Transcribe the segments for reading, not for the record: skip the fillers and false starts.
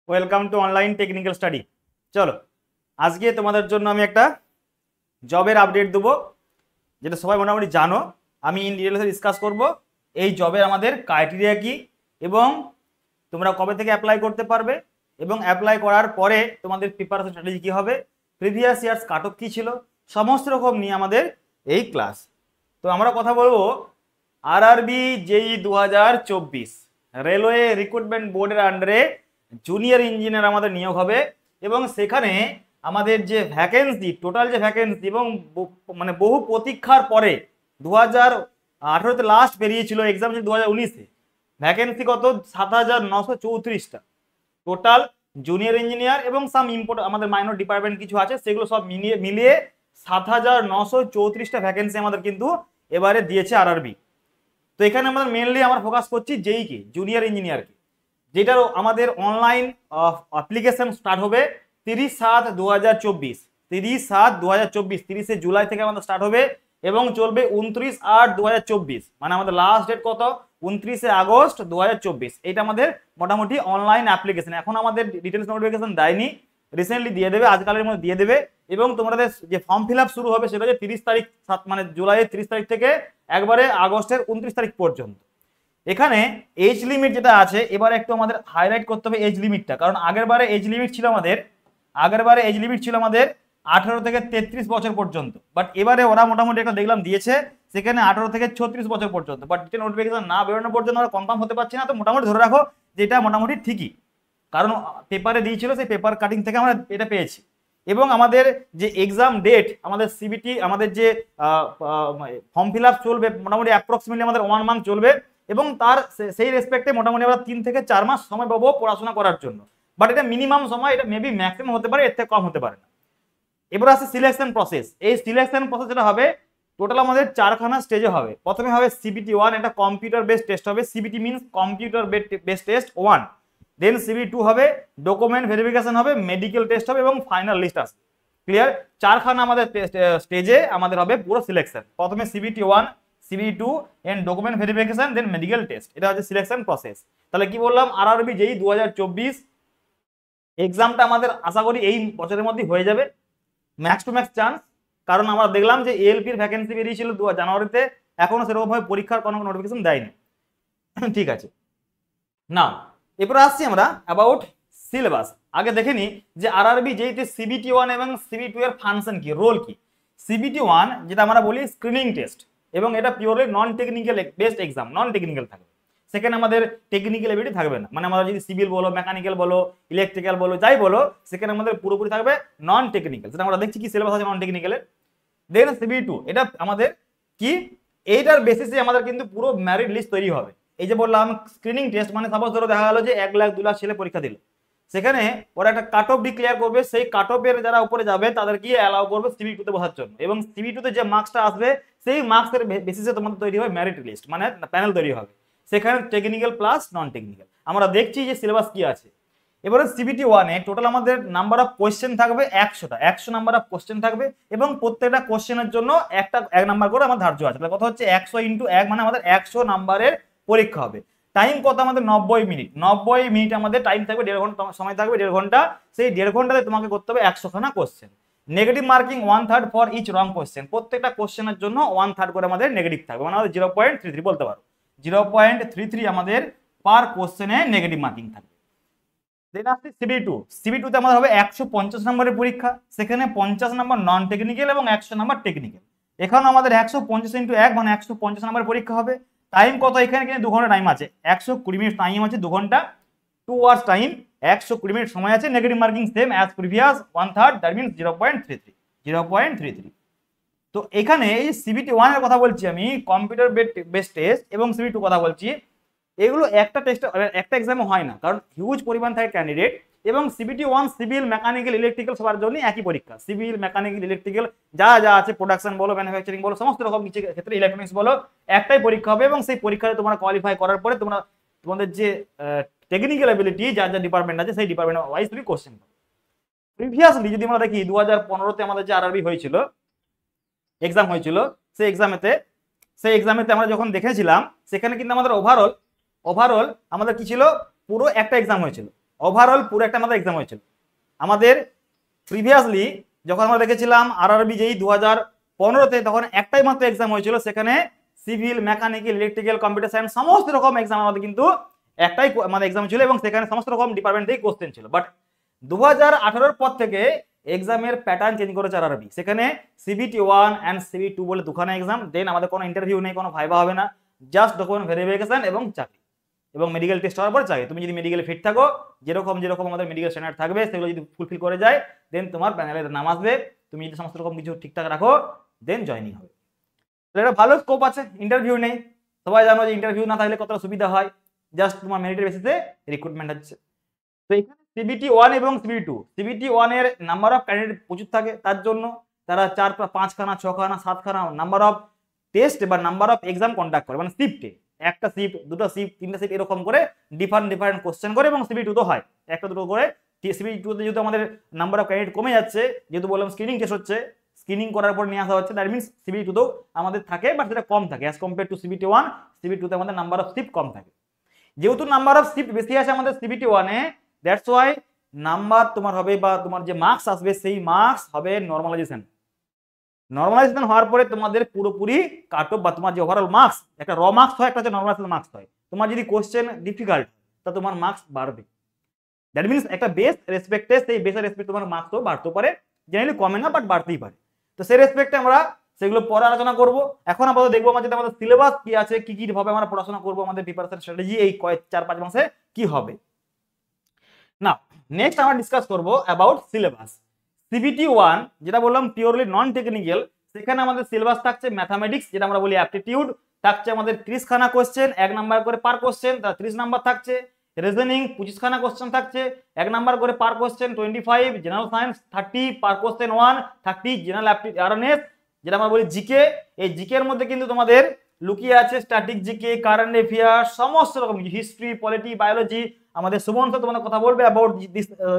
Welcome to online technical study. চলো আজকে তোমাদের জন্য আমি একটা জবের আপডেট দেবো, যেটা সবাই মোটামুটি জানো। আমি ইন ডিটেলসে ডিসকাস করব এই জবের আমাদের ক্রাইটেরিয়া কি এবং তোমরা কবে থেকে অ্যাপ্লাই করতে পারবে এবং অ্যাপ্লাই করার পরে তোমাদের প্রিপারেশন স্ট্র্যাটেজি কী হবে, প্রিভিয়াস ইয়ার্স কাট অফ কী ছিল, সমস্ত রকম নিয়ে আমাদের এই ক্লাস। তো আমরা কথা বলবো আরআরবি জেই 2024 রেলওয়ে রিক্রুটমেন্ট বোর্ডের আন্ডারে জুনিয়র ইঞ্জিনিয়ার আমাদের নিয়োগ হবে এবং সেখানে আমাদের যে ভ্যাকেন্সি, টোটাল যে ভ্যাকেন্সি এবং মানে বহু প্রতীক্ষার পরে 2018-তে লাস্ট বেরিয়েছিল, এক্সাম ছিল 2019-এ, ভ্যাকেন্সি কত 7,934টা টোটাল জুনিয়র ইঞ্জিনিয়ার এবং সাম ইম্পোর্ট আমাদের মাইনর ডিপার্টমেন্ট কিছু আছে, সেগুলো সব মিলিয়ে 7,934টা ভ্যাকেন্সি আমাদের কিন্তু এবারে দিয়েছে আরআরবি। তো এখানে আমাদের মেনলি আমরা ফোকাস করছি জেইকে, জুনিয়র ইঞ্জিনিয়ারকে, যেটার আমাদের অনলাইন অ্যাপ্লিকেশন স্টার্ট হবে 30/7/2024, 30/7/2024, 30শে জুলাই থেকে আমাদের স্টার্ট হবে এবং চলবে 29/8/2024, মানে আমাদের লাস্ট ডেট কত 29শে আগস্ট 2024। এটা আমাদের মোটামুটি অনলাইন অ্যাপ্লিকেশন। এখন আমাদের ডিটেলস নোটিফিকেশন দেয়নি, রিসেন্টলি দিয়ে দেবে, আজকালের মধ্যে দিয়ে দেবে এবং তোমাদের যে ফর্ম ফিল আপ শুরু হবে সেটা হচ্ছে 30 তারিখ, মানে জুলাইয়ের 30 তারিখ থেকে একবারে আগস্টের 29 তারিখ পর্যন্ত। এখানে এজ লিমিট যেটা আছে, এবারে একটু আমাদের হাইলাইট করতে হবে এজ লিমিটটা, কারণ আগেরবারে এজ লিমিট ছিল আমাদের 18 থেকে 33 বছর পর্যন্ত, বাট এবারে ওরা মোটামুটি একটা দেখলাম দিয়েছে সেখানে 18 থেকে 36 বছর পর্যন্ত, বাট ডিটেল নোটিফিকেশন না বেরোনো পর্যন্ত আমরা কনফার্ম হতে পারছি না। তো মোটামুটি ধরে রাখো যেটা মোটামুটি ঠিকই, কারণ পেপারে দিয়েছিল, সেই পেপার কাটিং থেকে আমরা এটা পেয়েছি। এবং আমাদের যে এক্সাম ডেট, আমাদের সিবিটি, আমাদের যে ফর্ম ফিল আপ চলবে মোটামুটি অ্যাপ্রক্সিমেটলি আমাদের 1 মান্থ চলবে এবং তার সেই রেসপেক্টে মোটামুটি আমরা 3 থেকে 4 মাস সময় পাবো পড়াশোনা করার জন্য, বাট এটা মিনিমাম সময়, এটা মেবি ম্যাক্সিমাম হতে পারে, এর থেকে কম হতে পারে না। এবার আসছে সিলেকশন প্রসেস। এই সিলেকশন প্রসেস যেটা হবে টোটাল আমাদের 4খানা স্টেজে হবে। প্রথমে হবে সিবিটি 1, এটা কম্পিউটার বেসড টেস্ট হবে, CBT means computer based test 1। Then CBT 2 হবে, ডকুমেন্ট ভেরিফিকেশন হবে, মেডিকেল টেস্ট হবে এবং ফাইনাল লিস্ট আসবে। ক্লিয়ার? 4খানা আমাদের স্টেজে আমাদের হবে পুরো সিলেকশন। প্রথমে CBT 1, CBT 2 and document verification, then medical test. এটা হচ্ছে সিলেকশন প্রসেস। তাহলে কি বললাম, আরআরবি যেই 2024 এক্সামটা আমাদের আশা করি এই বছরের মধ্যে হয়ে যাবে, ম্যাক্স টু ম্যাক্স চান্স। কারণ আমরা দেখলাম যে এএলপির ভ্যাকেন্সি বেরিয়েছিল জানুয়ারিতে, এখনো সেরকমভাবে পরীক্ষার কোনো নোটিফিকেশন দেয়নি। ঠিক আছে, না এরপর আসছি আমরা অ্যাবাউট সিলেবাস। আগে দেখে নিই যে আরআরবি যেইতে সিবিটি 1 এবং সিবিটি 2 এর ফাংশন কি, রোল কি। সিবিটি 1 যেটা আমরা বলি স্ক্রিনিং টেস্ট এবং এটা purely non technical based exam, non technical থাকবে। সেখানে আমাদের টেকনিক্যাল এবিলিটি থাকবে না, মানে আমরা যদি সিভিল বলো, মেকানিক্যাল বলো, ইলেকট্রিক্যাল বলো, যাই বলো, সেখানে আমাদের পুরোপুরি থাকবে নন টেকনিক্যাল। সেটা আমরা দেখছি কি সিলেবাস আছে নন টেকনিক্যালের। দেন সিবিটি 2 এটা আমাদের কি, এইটার বেসিসে আমাদের কিন্তু পুরো মেরিট লিস্ট তৈরি হবে। এই যে বললাম স্ক্রিনিং টেস্ট, মানে সাপোজ ধরো দেখা গেলো যে 1 লাখ 2 লাখ ছেলে পরীক্ষা দিল, সেখানে ওরা একটা কাট অফ ডিক্লেয়ার করবে, সেই কাট অফের যারা উপরে যাবে তাদেরকে অ্যালাউ করবে সিবিটি 2 তে বসার জন্য, এবং সিবিটি 2 তে যে মার্কসটা আসবে সেই মার্কসের বেসিসে তোমাদের তৈরি হবে মেরিট লিস্ট, মানে প্যানেল তৈরি হবে। সেখানে টেকনিক্যাল প্লাস নন টেকনিক্যাল। আমরা দেখছি যে সিলেবাস কি আছে। এবারে সিবিটি 1 এ টোটাল আমাদের নাম্বার অফ কোশ্চেন থাকবে 100টা, 100 নাম্বার অফ কোশ্চেন থাকবে এবং প্রত্যেকটা কোশ্চেনের জন্য একটা 1 নাম্বার করে আমার ধার্য আছে। তাহলে কথা হচ্ছে 100 × 1, মানে আমাদের 100 নাম্বারের পরীক্ষা হবে। টাইম কত আমাদের 90 মিনিট, 90 মিনিট আমাদের টাইম থাকবে, 1.5 ঘন্টা সময় থাকবে, 1.5 ঘন্টা। সেই 1.5 ঘন্টাতে তোমাকে করতে হবে 100খানা question. Negative marking 1/3 for each wrong question, প্রত্যেকটা কোশ্চেনের জন্য 1/3 করে আমাদের নেগেটিভ থাকবে, মানে আমাদের 0.33 বলতে পারো, 0.33 আমাদের পার কোশ্চেনে নেগেটিভ মার্কিং থাকবে। দেন আসছে সিবিটি 2। সিবিটি 2 তে আমাদের হবে 150 নম্বরের পরীক্ষা, সেখানে 50 নম্বর নন টেকনিক্যাল এবং 100 নম্বর টেকনিক্যাল। এখানে আমাদের 150 × 1, মানে 150 নম্বরের পরীক্ষা হবে। টাইম কত, এখানে কিন্তু 2 ঘন্টা টাইম আছে, 120 মিনিট টাইম আছে, 2 ঘন্টা 2 আওয়ার্স টাইম, 120 মিনিট সময় আছে। Negative marking same as previous 1/3, that means 0.33। তো এখানে এই সিবিটি 1 এর কথা বলছি আমি, কম্পিউটার বেসড টেস্ট, এবং সিবিটি 2 কথা বলছি, এগুলো একটা টেস্ট, একটা এক্সামে হয় না, কারণ হিউজ পরিমাণ থাকে ক্যান্ডিডেট। এবং সিবিটি 1 সিভিল, মেকানিক্যাল, ইলেকট্রিক্যাল সবার জন্য একই পরীক্ষা। সিভিল, মেকানিক্যাল, ইলেকট্রিক্যাল যা যা আছে, প্রোডাকশন বলো, ম্যানুফ্যাকচারিং বলো, সমস্ত রকম কিছু ক্ষেত্রে, ইলেকট্রনিক্স বলো, একটাই পরীক্ষা হবে। এবং সেই পরীক্ষাতে তোমরা কোয়ালিফাই করার পরে তোমাদের যে টেকনিক্যাল এবিলিটি, যার যা ডিপার্টমেন্ট আছে সেই ডিপার্টমেন্ট ওয়াইজ তুমি কোশ্চেন পাবে। প্রিভিয়াসলি যদি আমরা দেখি 2015-তে আমাদের যে আরআরবি হয়েছিল, এক্সাম হয়েছিল, সেই এক্সামেতে আমরা যখন দেখেছিলাম, সেখানে কিন্তু আমাদের ওভারঅল আমাদের কি ছিল, পুরো একটা এক্সাম হয়েছিল। ওভারঅল পুরো একটা আমাদের এক্সাম হয়েছিল। আমাদের প্রিভিয়াসলি যখন আমরা দেখেছিলাম আরআরবি যেই 2015-তে, তখন একটাই মাত্র এক্সাম হয়েছিল, সেখানে civil, mechanical, electrical, computer science সমস্ত রকম এক্সাম আমাদের কিন্তু একটাই আমাদের এক্সাম ছিল এবং সেখানে সমস্ত রকম ডিপার্টমেন্ট থেকে কোশ্চেন ছিল। বাট 2018-র পর থেকে এক্সামের প্যাটার্ন চেঞ্জ করেছে আরআরবি। সেখানে সিবিটি 1 অ্যান্ড সিবি 2 বলে দুখানা এক্সাম, দেন আমাদের কোনো ইন্টারভিউ নেই, কোনো ভাইবা হবে না, জাস্ট ডকুমেন্ট ভেরিফিকেশন এবং চাকরি এবং মেডিকেল টেস্ট হওয়ার পর চাকরি। তুমি যদি মেডিকেলে ফিট থাকো, যেরকম আমাদের মেডিকেল স্ট্যান্ডার্ড থাকবে সেগুলো যদি ফুলফিল করে যায়, দেন তোমার প্যানেলের নাম আসবে। তুমি যদি সমস্ত রকম কিছু ঠিকঠাক রাখো, দেন জয়নিং হবে। এটা ভালো স্কোপ আছে, ইন্টারভিউ নেই। সবাই জানো যে ইন্টারভিউ না থাকলে কতটা সুবিধা হয়, জাস্ট তোমার মেরিটের বেসিসে রিক্রুটমেন্ট হচ্ছে। তো এখানে সিবিটি 1 এবং সিবিটি 2, সিবিটি 1 এর নাম্বার অফ ক্যান্ডিডেট প্রচুর থাকে, তার জন্য তারা 4-5 খানা 6 খানা 7 খানা নাম্বার অফ টেস্ট বা নাম্বার অফ এক্সাম কন্ডাক্ট করে, মানে শিফটে একটা শিফট, দুটো শিফট, তিনটা শিফট এরকম করে ডিফারেন্ট কোশ্চেন করে। এবং সিবি 2 তো হয় একটা দুটো করে। সিবি 2 তে যেহেতু আমাদের নাম্বার অফ ক্যান্ডিডেট কমে যাচ্ছে, যেহেতু বললাম স্ক্রিনিং টেস্ট হচ্ছে, স্ক্রিনিং করার পর নিয়ে আসা হচ্ছে, দ্যাট মিনস সিবি 2 তেও আমাদের থাকে, বাট সেটা কম থাকে as compare to CBT 1। CB 2 তে আমাদের নাম্বার অফ শিফট কম থাকে। যেহেতু নাম্বার অফ শিফট বেশি আছে আমাদের CBT 1 A, that's why number তোমার হবে বা তোমার যে মার্কস আসবে সেই মার্কস হবে নরমালাইজেশন হওয়ার পরে তোমাদের পুরোপুরি কাট অফ বা তোমার যে ওভারঅল মার্কস, একটা র মার্কস হয়, একটা হচ্ছে নরমালাইজেশন মার্কস হয়। তোমার যদি কোশ্চেন ডিফিকাল্ট, তা তোমার মার্কস বাড়বে। দ্যাট মিনস একটা বেস রেসপেক্টে, সেই বেসের রেসপেক্ট তোমার মার্কসও বাড়তে পারে, জেনারেলি কমে না, বাট বাড়তেই পারে। তো সেই রেসপেক্টে আমরা সেগুলো পরে আলোচনা করব। এখন আপাতত দেখবো আমাদের সিলেবাস কি আছে, কি কি ভাবে আমরা পড়াশোনা করবো, আমাদের প্রিপারেশন স্ট্র্যাটেজি এই 4-5 মাসে কি হবে। না, নেক্সট আমরা ডিসকাস করব অ্যাবাউট সিলেবাস। সিবিটি 1 যেটা বললাম পিওরলি নন টেকনিক্যাল, সেখানে আমাদের সিলেবাস থাকছে ম্যাথামেটিক্স, যেটা আমরা বলি অ্যাপটিটিউড, থাকছে আমাদের 30 খানা কোশ্চেন, 1 নাম্বার করে পার কোশ্চেন, তার 30 নাম্বার থাকছে। রিজনিং 25 খানা কোশ্চেন থাকছে, 1 নাম্বার করে পার কোশ্চেন 25। জেনারেল সায়েন্স 30 পার কোশ্চেন 1, 30 জেনারেল অ্যাওয়ারনেস যেটা আমরা বলি জিকে। এই জিকে এর মধ্যে কিন্তু তোমাদের লুকিয়ে আছে স্ট্যাটিক জিকে, কারেন্ট অ্যাফেয়ার, সমস্ত রকম হিস্ট্রি, পলিটি, বায়োলজি। আমাদের সুমন স্যার তোমাদের কথা বলবে অ্যাবাউট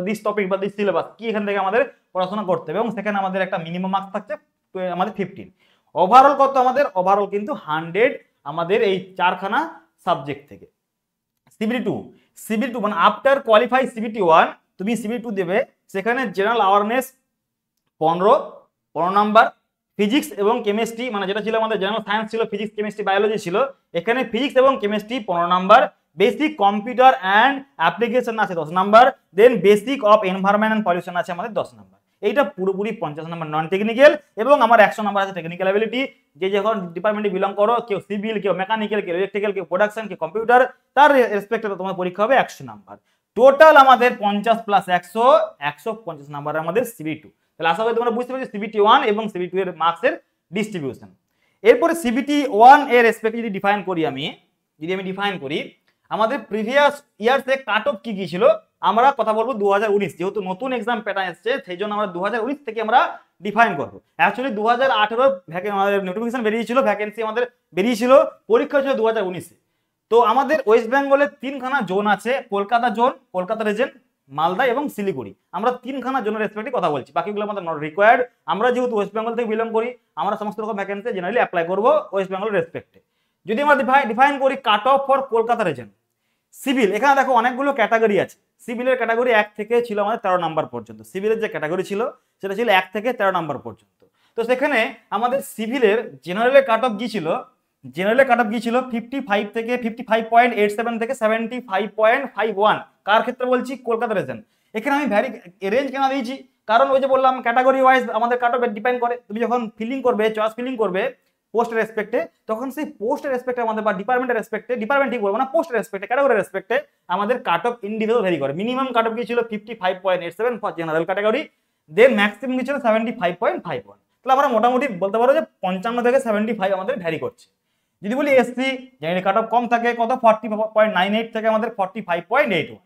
দিস টপিক বা দিস সিলেবাস, কি এখান থেকে আমাদের পড়াশোনা করতে হবে, এবং সেখানে আমাদের একটা মিনিমাম মার্কস থাকছে আমাদের 15। ওভারঅল কত আমাদের? ওভারঅল কিন্তু 100 আমাদের এই 4খানা সাবজেক্ট থেকে। সিবিটি 2 মানে আফটার কোয়ালিফাই সিবিটি 1 তুমি সিবিটি 2 দেবে, সেখানে জেনারেল অ্যাওয়ারনেস 15 নাম্বার, ফিজিক্স এবং কেমিস্ট্রি মানে যেটা ছিল আমাদের জেনারেল সায়েন্স ছিল, ফিজিক্স কেমিস্ট্রি বায়োলজি ছিল, এখানে ফিজিক্স এবং chemistry 15 number, basic computer and application আছে 10 number, then basic of environment and pollution আছে আমাদের 10 নাম্বার। এইটা পুরোপুরি 50 নাম্বার নন টেকনিক্যাল, এবং আমার 100 নাম্বার আছে টেকনিক্যাল অ্যাবিলিটি। যে যখন ডিপার্টমেন্টে বিলং করো, কেউ সিভিল, কেউ মেকানিক্যাল, কেউ ইলেকট্রিক্যাল, কেউ প্রোডাকশন, কেউ কম্পিউটার, তার রেসপেক্টে তোমার পরীক্ষা হবে 100 নাম্বার। টোটাল আমাদের 50 প্লাস 100 150 নাম্বার আমাদের সিবি 2। তাহলে আশা করি তোমরা বুঝতে পারছো সিবিটি 1 এবং সিবিটি 2 এর মার্কসের ডিস্ট্রিবিউশন। এরপরে সিবিটি 1 এর রেসপেক্টে যদি ডিফাইন করি আমাদের প্রিভিয়াস ইয়ার্স এ কাট অফ কি কি ছিল, আমরা কথা বলবো 2019, যেহেতু নতুন এক্সাম প্যাটার্ন এসেছে সেই জন্য আমরা 2019 থেকে আমরা ডিফাইন করবো। অ্যাকচুয়ালি 2018 আমাদের নোটিফিকেশন বেরিয়েছিল, ভ্যাকেন্সি আমাদের বেরিয়েছিল, পরীক্ষা ছিল 2019-এ। তো আমাদের ওয়েস্ট বেঙ্গলের 3খানা জোন আছে, কলকাতা জোন, কলকাতা রিজন, মালদা এবং শিলিগুড়ি। আমরা 3খানা জোনের রেসপেক্টে কথা বলছি, বাকিগুলো আমাদের নট রিকোয়ার্ড। আমরা যেহেতু ওয়েস্ট বেঙ্গল থেকে বিলং করি, আমরা সমস্ত রকম ভ্যাকেন্সি জেনারেলি অ্যাপ্লাই করবো ওয়েস্ট বেঙ্গলের রেসপেক্টে। যদি আমরা ডিফাইন করি কাট off for Kolkata reason, civil, এখানে দেখো অনেকগুলো ক্যাটাগরি আছে। সিভিলের ক্যাটাগরি 1 থেকে ছিল আমাদের 13 নাম্বার পর্যন্ত। সিভিলের যে ক্যাটাগরি ছিল সেটা ছিল 1 থেকে 13 নাম্বার পর্যন্ত। তো সেখানে আমাদের সিভিলের জেনারেলের কাট অফ গিয়েছিল 55 থেকে 55.87 থেকে 75.51। কার ক্ষেত্রে বলছি? কলকাতা রিজন। এখানে আমি রেঞ্জ কেন দিয়েছি, কারণ ওই যে বললাম ক্যাটাগরি ওয়াইজ আমাদের কাট অফ ডিপেন্ড করে। তুমি যখন ফিলিং করবে, চয়েস ফিলিং করবে পোস্টের রেসপেক্টে, তখন সেই পোস্টের রেসপেক্টে আমাদের বা ডিপার্টমেন্টের রেসপেক্টে, ডিপার্টমেন্ট ঠিক বলবো না, পোস্টের রেসপেক্টে, ক্যাটাগরির রেসপেক্টে আমাদের কাট অফ ইন্ডিভিজুয়াল ভেরি করে। মিনিমাম কাট অফ গিয়েছিল 55.87 for general category, then maximum গিয়েছিল 75.51। তাহলে আমরা মোটামুটি বলতে পারো যে 55 থেকে 75 আমাদের ভ্যারি করছে। যদি বলি এসসি, জেনারেল কাট অফ কম থাকে কত 40.98 থেকে আমাদের 45.81,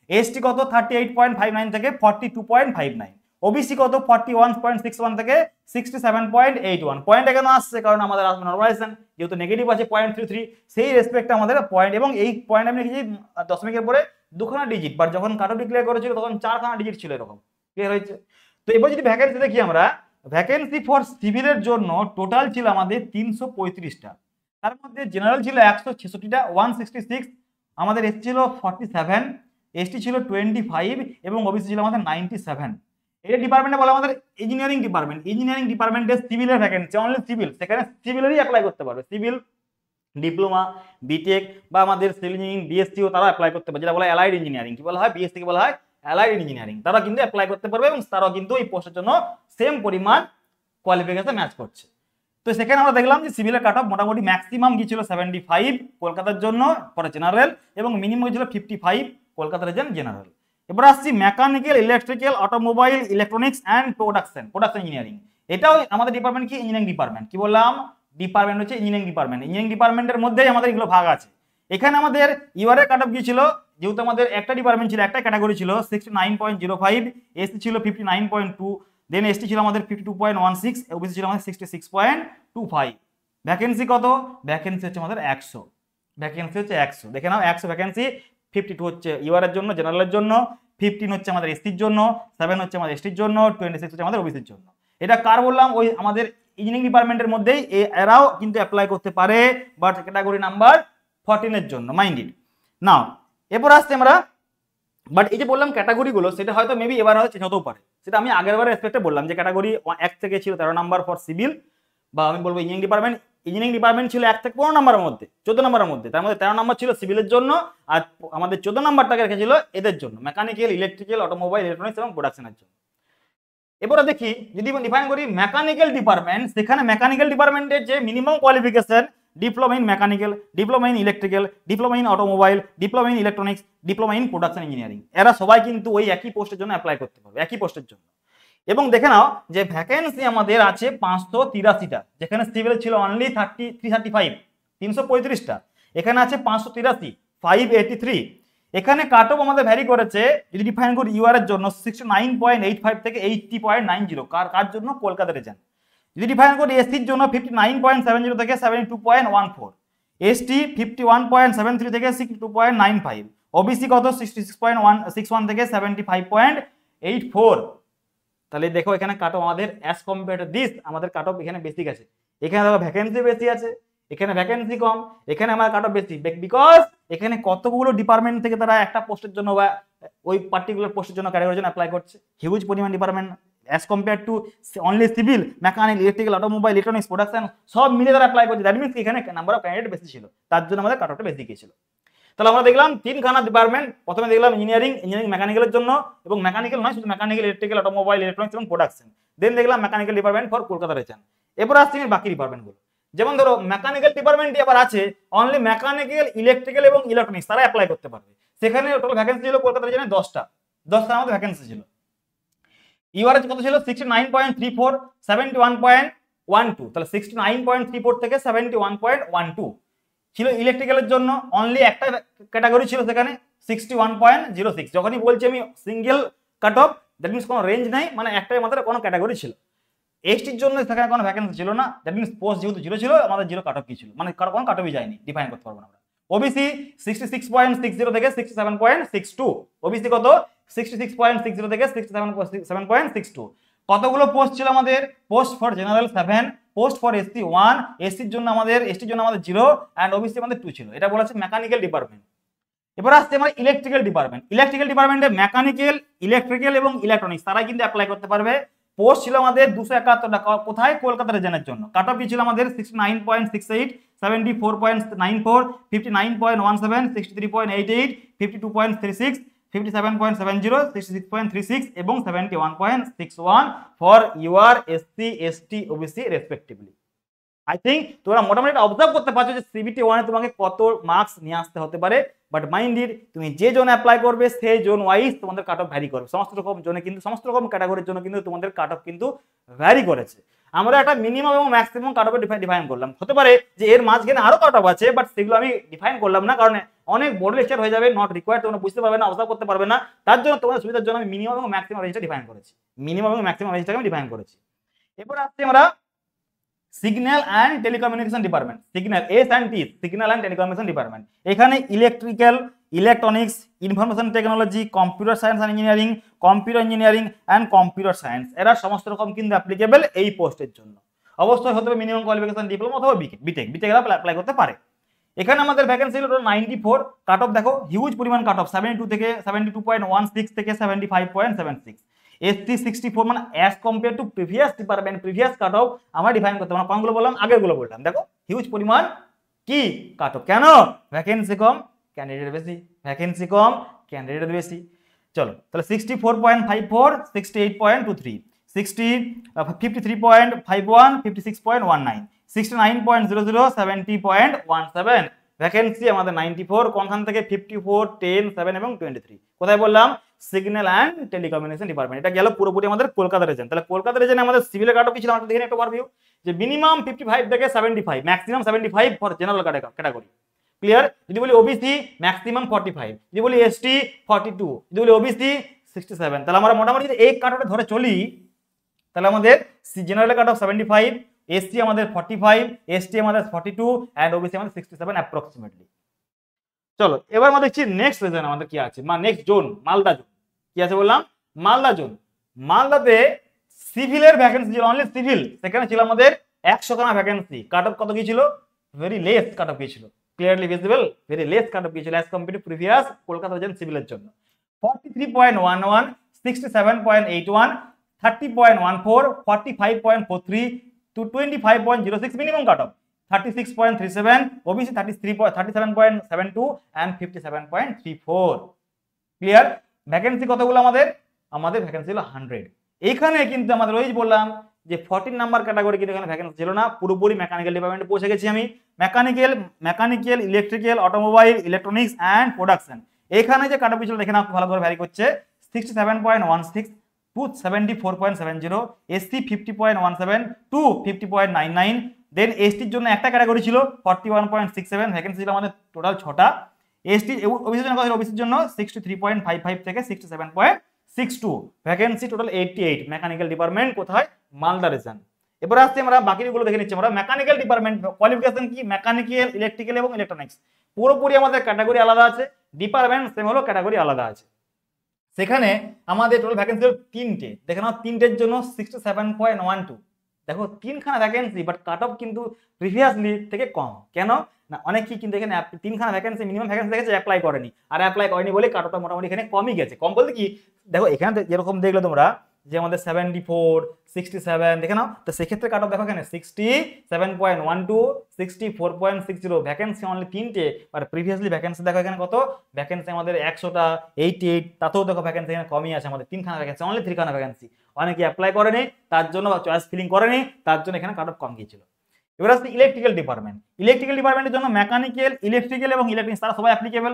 এসটি কত 38.59 থেকে 42.59, ওবিসি কত 41.61 থেকে 67.81। পয়েন্ট কেন আসছে? কারণ আমাদের আসবে নরমালাইজেশন, যেহেতু নেগেটিভ আছে 0.33, সেই রেসপেক্টে আমাদের পয়েন্ট, এবং এই পয়েন্ট আমি লিখেছি দশমিকের পরে 2খানা ডিজিট, বাট যখন কাট অফ ডিক্লেয়ার করেছিল তখন 4খানা ডিজিট ছিল, এরকম ক্লিয়ার হয়েছে। তো এবার যদি ভ্যাকেন্সি দেখি আমরা, ভ্যাকেন্সি ফর সিভিলের জন্য টোটাল ছিল আমাদের 335টা, তার মধ্যে জেনারেল ছিল 166টা 166, আমাদের এসসি ছিল 47, এসটি ছিল 25 এবং ওবিসি ছিল আমাদের 97। এই ডিপার্টমেন্টে বলে আমাদের ইঞ্জিনিয়ারিং ডিপার্টমেন্ট। ইঞ্জিনিয়ারিং ডিপার্টমেন্টে সিভিলের ভ্যাকেন্সি, অনলি সিভিল, সেখানে সিভিলেরই অ্যাপ্লাই করতে পারবে। সিভিল, ডিপ্লোমা, বিটেক বা আমাদের সিভিল ইঞ্জিনিয়ারিং বিএসসিও তারা অ্যাপ্লাই করতে পারে, যেটা বলা হয় অ্যালাইড ইঞ্জিনিয়ারিং। কি বলা হয়? বিএসসি কে বলা হয় অ্যালাইড ইঞ্জিনিয়ারিং। তারা কিন্তু অ্যাপ্লাই করতে পারবে এবং তারাও কিন্তু এই পোস্টের জন্য সেম পরিমাণ কোয়ালিফিকেশন ম্যাচ করছে। তো সেখানে আমরা দেখলাম যে সিভিলের কাট অফ মোটামুটি ম্যাক্সিমাম গিয়েছিল 75 কলকাতার জন্য পরে জেনারেল, এবং মিনিমাম গিয়েছিল 55 কলকাতার জন্য জেনারেল। এবার আসছি mechanical, electrical, automobile, electronics and production engineering. এটাও আমাদের ডিপার্টমেন্ট কি? Engineering department. কি বললাম? ডিপার্টমেন্ট হচ্ছে ইঞ্জিনিয়ারিং ডিপার্টমেন্ট। ইঞ্জিনিয়ারিং ডিপার্টমেন্টের মধ্যেই আমাদের এগুলো ভাগ আছে। এখানে আমাদের ইউআর এর কাট অফ গিয়েছিল, যেহেতু আমাদের একটা ডিপার্টমেন্ট ছিল, একটা ক্যাটাগরি ছিল 69.05, এসসি ছিল 59.2, দেন এসটি ছিল আমাদের 52.16, ওবিসি ছিল আমাদের 66.25। ভ্যাকেন্সি কত? ভ্যাকেন্সি হচ্ছে আমাদের 100। ভ্যাকেন্সি হচ্ছে 100। দেখে নাও, 100 ভ্যাকেন্সি। 52 হচ্ছে ইউআর এর জন্য, জেনারেলের জন্য, 15 হচ্ছে আমাদের এসটির জন্য, 7 হচ্ছে আমাদের এসটির জন্য, 26 হচ্ছে আমাদের ওবিসির জন্য। এটা কার বললাম? ওই আমাদের ইঞ্জিনিয়ারিং ডিপার্টমেন্টের মধ্যেই এরাও কিন্তু অ্যাপ্লাই করতে পারে, বাট ক্যাটাগরি নাম্বার 14 এর জন্য, মাইন্ড ইট। নাও এরপর আসছে আমরা, বাট এই যে বললাম ক্যাটাগরিগুলো, সেটা হয়তো মেবি এবার হয়তো চেঞ্জ হতেও পারে। সেটা আমি আগের বারে রেসপেক্টে বললাম যে ক্যাটাগরি 1 থেকে ছিল 13 নাম্বার ফর সিভিল, বা আমি বলবো ইঞ্জিনিয়ারিং ডিপার্টমেন্ট ছিল 1 থেকে 15 নাম্বারের মধ্যে, 14 নাম্বারের মধ্যে। তার মধ্যে 13 নাম্বার ছিল সিভিলের জন্য, আর আমাদের 14 নাম্বারটাকে রেখেছিল এদের জন্য, মেকানিক্যাল, ইলেকট্রিক্যাল, অটোমোবাইল, ইলেকট্রনিক্স এবং প্রোডাকশনের জন্য। এবারে দেখি যদি ডিফাইন করি মেকানিক্যাল ডিপার্টমেন্ট, সেখানে মেকানিক্যাল ডিপার্টমেন্টের যে minimum qualification, diploma in mechanical, diploma in electrical, diploma in automobile, diploma in electronics, diploma in production engineering, এরা সবাই কিন্তু ওই একই পোস্টের জন্য অ্যাপ্লাই করতে পারবে, একই পোস্টের জন্য। এবং দেখে নাও যে ভ্যাকেন্সি আমাদের আছে 583টা, যেখানে সিভিল ছিল অনলি 335, এখানে আছে 583, 583। এখানে কাট অফ আমাদের ভ্যারি করেছে, যদি ডিফাইন করি ইউআর এর জন্য 69.85 থেকে 80.90। কার জন্য? কলকাতা রিজন। যদি ডিফাইন করি এসসির জন্য 59.70 থেকে 72.14, এসটি 51.73 থেকে 62.95, ওবিসি কত? 66.61 থেকে 75.84। তাহলে দেখো এখানে কাট অফ আমাদের অ্যাজ কম্পেয়ার টু দিস, আমাদের কাট অফ এখানে বেশি গেছে। এখানে দেখো ভ্যাকেন্সি বেশি আছে, এখানে ভ্যাকেন্সি কম, এখানে আমার কাট অফ বেশি, বিকজ এখানে কতগুলো ডিপার্টমেন্ট থেকে তারা একটা পোস্টের জন্য বা ওই পার্টিকুলার পোস্টের জন্য ক্যাটাগরির জন্য অ্যাপ্লাই করছে। হিউজ পরিমাণ department as compare two only civil, mechanical, electrical, automobile, electronics, production সব মিলে তারা অ্যাপ্লাই করছে। দ্যাট মিনস এখানে নাম্বার অফ ক্যান্ডিডেট বেশি ছিল, তার জন্য আমাদের কাট অফটা বেশি গিয়েছিল। তাহলে আমরা দেখলাম তিনখানা ডিপার্টমেন্ট। প্রথমে দেখলাম ইঞ্জিনিয়ারিং মেকানিক্যালের জন্য, এবং মেকানিক্যাল নয় শুধু মেকানিক্যাল, ইলেকট্রিক্যাল, অটোমোবাইল, ইলেকট্রনিক্স এবং প্রোডাকশন। দেন দেখলাম mechanical department for Kolkata reason. এরপর আসছি বাকি ডিপার্টমেন্টগুলো। যেমন ধরো মেকানিক্যাল ডিপার্টমেন্টে আবার আছে অনলি মেকানিক্যাল, ইলেকট্রিক্যাল এবং ইলেকট্রনিক্স, তারা অ্যাপ্লাই করতে পারবে। সেখানে টোটাল ভ্যাকেন্সি ছিল কলকাতা রিজনে 10টার মধ্যে ভ্যাকেন্সি ছিল। ইউআরএস কত ছিল? 69.34, 71.12। তাহলে 69.34 থেকে 71.12 ছিল ইলেকট্রিক্যালের জন্য। অনলি একটা ক্যাটাগরি ছিল সেখানে 61.06। যখনই বলছি আমি single cut off, that means কোনো রেঞ্জ নাই, মানে একটাই মাত্র কোনো ক্যাটাগরি ছিল। এসটির জন্য সেখানে কোনো ভ্যাকেন্সি ছিল না, দ্যাট মিনস পোস্ট যেহেতু জিরো ছিল, আমাদের জিরো কাট অফ কি ছিল, মানে কোনো কাট অফই যায়নি, ডিফাইন করতে পারবো না আমরা। ওবিসি 66.60 থেকে 67.62, ওবিসি কত? 66.60 থেকে 67.62। কতগুলো পোস্ট ছিল আমাদের? Post for general 7, post for SC 1, এসটির জন্য আমাদের 0 অ্যান্ড ওবিসি আমাদের 2 ছিল। এটা বলা হচ্ছে মেকানিক্যাল ডিপার্টমেন্ট। এবার আসছে আমার ইলেকট্রিক্যাল ডিপার্টমেন্ট। ইলেকট্রিক্যাল ডিপার্টমেন্টে মেকানিক্যাল, ইলেকট্রিক্যাল এবং ইলেকট্রনিক্স তারা কিন্তু অ্যাপ্লাই করতে পারবে। পোস্ট ছিল আমাদের 271টা, কোথায়? কলকাতা রিজনের জন্য। কাট অফ কি ছিল আমাদের? 69.68, 74.94, 59.17, 63.88, 52.36, 57.70, 66.36 এবং 71.61 for UR, SC, ST, OBC respectively. I think তোমরা মোটামুটি অবজার্ভ করতে পারছো যে সিবিটি 1 এ তোমাকে কত মার্কস নিয়ে আসতে হতে পারে। বাট মাইন্ড ইট, তুমি যে জোন অ্যাপ্লাই করবে সেই জোন ওয়াইজ তোমাদের কাট অফ ভ্যারি করবে। সমস্ত রকম জোনে কিন্তু, সমস্ত রকম ক্যাটাগরির জন্য কিন্তু তোমাদের কাট অফ কিন্তু ভ্যারি করেছে। আমরা একটা মিনিমাম এবং ম্যাক্সিমাম কাট অফে ডিফাইন করলাম। হতে পারে যে এর মাঝখানে আরো কাট অফ আছে, বাট সেগুলো আমি ডিফাইন করলাম না, কারণ অনেক বড় লেকচার হয়ে যাবে, নট রিকোয়ার্ড, তোমরা বুঝতে পারবে না, অবজার্ভ করতে পারবে না। তার জন্য তোমাদের সুবিধার জন্য আমি মিনিমাম এবং ম্যাক্সিমাম রেঞ্জটা ডিফাইন করেছি। মিনিমাম এবং ম্যাক্সিমাম রেঞ্জটাকে আমি ডিফাইন করেছি। এরপর আসছে আমরা signal and telecommunication department, signal S&T, signal and telecommunication department. এখানে electrical, electronics, information technology, computer science and engineering, computer engineering and computer science, এরা সমস্ত রকম কিন্তু অ্যাপ্লিকেবল এই পোস্টের জন্য। অবশ্যই হতে হবে মিনিমাম কোয়ালিফিকেশন ডিপ্লোমা অথবা বিটেক, এরা অ্যাপ্লাই করতে পারে। এখানে আমাদের ভ্যাকেন্সি হলো 94, কাট অফ দেখো হিউজ পরিমাণ কাট অফ 72 থেকে 72.16 থেকে 75.76, এসটি 64, মানে as compare to previous department previous cut off আমরা ডিফাইন করতে পারবো। কোনগুলো বললাম, আগের গুলো বললাম। দেখো হিউজ পরিমাণ কি কাট অফ, কেন? ভ্যাকেন্সি কম, ক্যান্ডিডেট বেশি, ভ্যাকেন্সি কম, ক্যান্ডিডেট বেশি। চলো তাহলে 64.54, 68.23, 53.51, 56.19, 69.00, 70.17। ভ্যাকেন্সি আমাদের 94, কোনখান থেকে? 54, 10, 7 এবং 23। কোথায় বললাম? Signal and telecommunication department. এটা গেল পুরোপুরি আমাদের কলকাতা রিজন। তাহলে কলকাতা রিজনে আমাদের সিভিলের কাট অফ কি ছিল আমরা দেখে একটা ওভারভিউ, যে মিনিমাম 55 থেকে 75, maximum 75 for general category. Clear? যদি বলি ওবিসি ম্যাক্সিমাম 45, যদি বলি এসটি 42, যদি বলি ওবিসি 67। তাহলে আমরা মোটামুটি যদি এই কাট অফে ধরে চলি, তাহলে আমাদের জেনারেল কাট অফ 75, এসটি আমাদের 45, এসটি আমাদের 42 এন্ড ওবিসি আমাদের 67 অ্যাপ্রক্সিমেটলি। চলো এবার আমরা দেখছি নেক্সট রিজন আমাদের কি আছে, নেক্সট জোন মালদা জোন। কি আছে বললাম? মালদা জোন। মালদাতে সিভিলের ভ্যাকেন্সি ছিল অনলি সিভিল, সেখানে ছিল আমাদের 100 খানা ভ্যাকেন্সি। কাট অফ কত গিয়েছিল? ভেরি লেস কাট অফ গিয়েছিল, clearly visible, very less cut off গিয়েছিল as compare to previous Kolkata region সিভিলের জন্য। 43.11, 67.81, 30.14, 45.43 to 25.06 minimum cut off, 36.37, OBC 37.72 and 57.34। Clear? Vacancy কতগুলো আমাদের? আমাদের ভ্যাকেন্সি হলো 100। এইখানে কিন্তু আমাদের ওই বললাম যে 14 নাম্বার ক্যাটাগরি কিন্তু এখানে ভ্যাকেন্সি ছিল না, পুরোপুরি মেকানিক্যাল ডিপার্টমেন্টে পৌঁছে গেছি আমি। Mechanical, electrical, automobile, electronics and production. এখানে যে কাট অফ ছিল দেখে নাও, ভালো করে ভ্যারি করছে। 67.16 to 74.70, এসসি 50.17 to 50.99। দেন এসটির জন্য একটা ক্যাটাগরি ছিল 41.67, ভ্যাকেন্সি ছিল আমাদের টোটাল 6টা। এসটি ওবিসির জন্য কথা, ওবিসির জন্য 63.55 থেকে 67.62, ভ্যাকেন্সি টোটাল 88। মেকানিক্যাল ডিপার্টমেন্ট কোথায়? মালদা রিজন। এবার আসছে আমরা বাকিগুলো দেখে নিচ্ছি। আমরা মেকানিক্যাল ডিপার্টমেন্ট কোয়ালিফিকেশন কি? মেকানিক্যাল, ইলেকট্রিক্যাল এবং ইলেকট্রনিক্স, পুরোপুরি আমাদের ক্যাটাগরি আলাদা আছে, ডিপার্টমেন্ট সেম হলো, ক্যাটাগরি আলাদা আছে। সেখানে আমাদের টোটাল ভ্যাকেন্সি হলো 3টে। দেখে নাও 3টের জন্য 67.12। দেখো 3খানা ভ্যাকেন্সি, বাট কাট অফ কিন্তু প্রিভিয়াসলি থেকে কম। কেন না? অনেকেই কিন্তু এখানে 3খানা ভ্যাকেন্সি মিনিমাম ভ্যাকেন্সি দেখেছে, অ্যাপ্লাই করেনি, আর অ্যাপ্লাই করেনি বলে কাট অফটা মোটামুটি এখানে কমই গেছে। কম বলতে কি, দেখো এখানে যেরকম দেখলে তোমরা যে আমাদের 74, 67 দেখে নাও, তো সেক্ষেত্রে কাট অফ দেখো এখানে 67.12, 64.60, ভ্যাকেন্সি অনলি 3টে। আর প্রিভিয়াসলি ভ্যাকেন্সি দেখো এখানে কত, ভ্যাকেন্সি আমাদের 100টা 88, তাতেও দেখো ভ্যাকেন্সি এখানে কমই আছে আমাদের। 3খানা ভ্যাকেন্সি, অনলি 3খানা ভ্যাকেন্সি। অনেকে অ্যাপ্লাই করেনি তার জন্য, বা চয়েস ফিলিং করেনি তার জন্য এখানে কাট অফ কম গিয়েছিল। এবার আসছে ইলেকট্রিক্যাল ডিপার্টমেন্ট। ইলেকট্রিক্যাল ডিপার্টমেন্টের জন্য মেকানিক্যাল, ইলেকট্রিক্যাল এবং ইলেকট্রনিক্স তারা সবাই অ্যাপ্লিকেবল।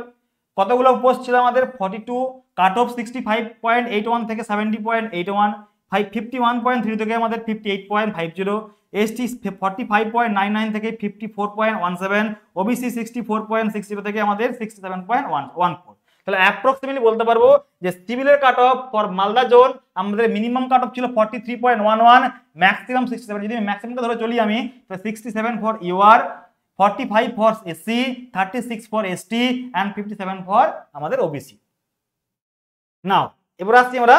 কতগুলো পোস্ট ছিল আমাদের? 42, কাট অফ 65.81 থেকে 70.81, 51.3 থেকে আমাদের 58.50, এসটি 45.99 থেকে 54.17, ওবিসি 64.60 থেকে আমাদের 67.14। তাহলে অ্যাপ্রক্সিমেটলি বলতে পারবো যে সিভিলের cut off for Malda zone আমাদের মিনিমাম কাট অফ ছিল 43.11, ম্যাক্সিমাম 67। যদি ম্যাক্সিমামটা ধরে চলি আমি, তো 67 for UR, 45 for SC, 36 for ST and 57 for আমাদের ওবিসি। নাও এবার আসছি আমরা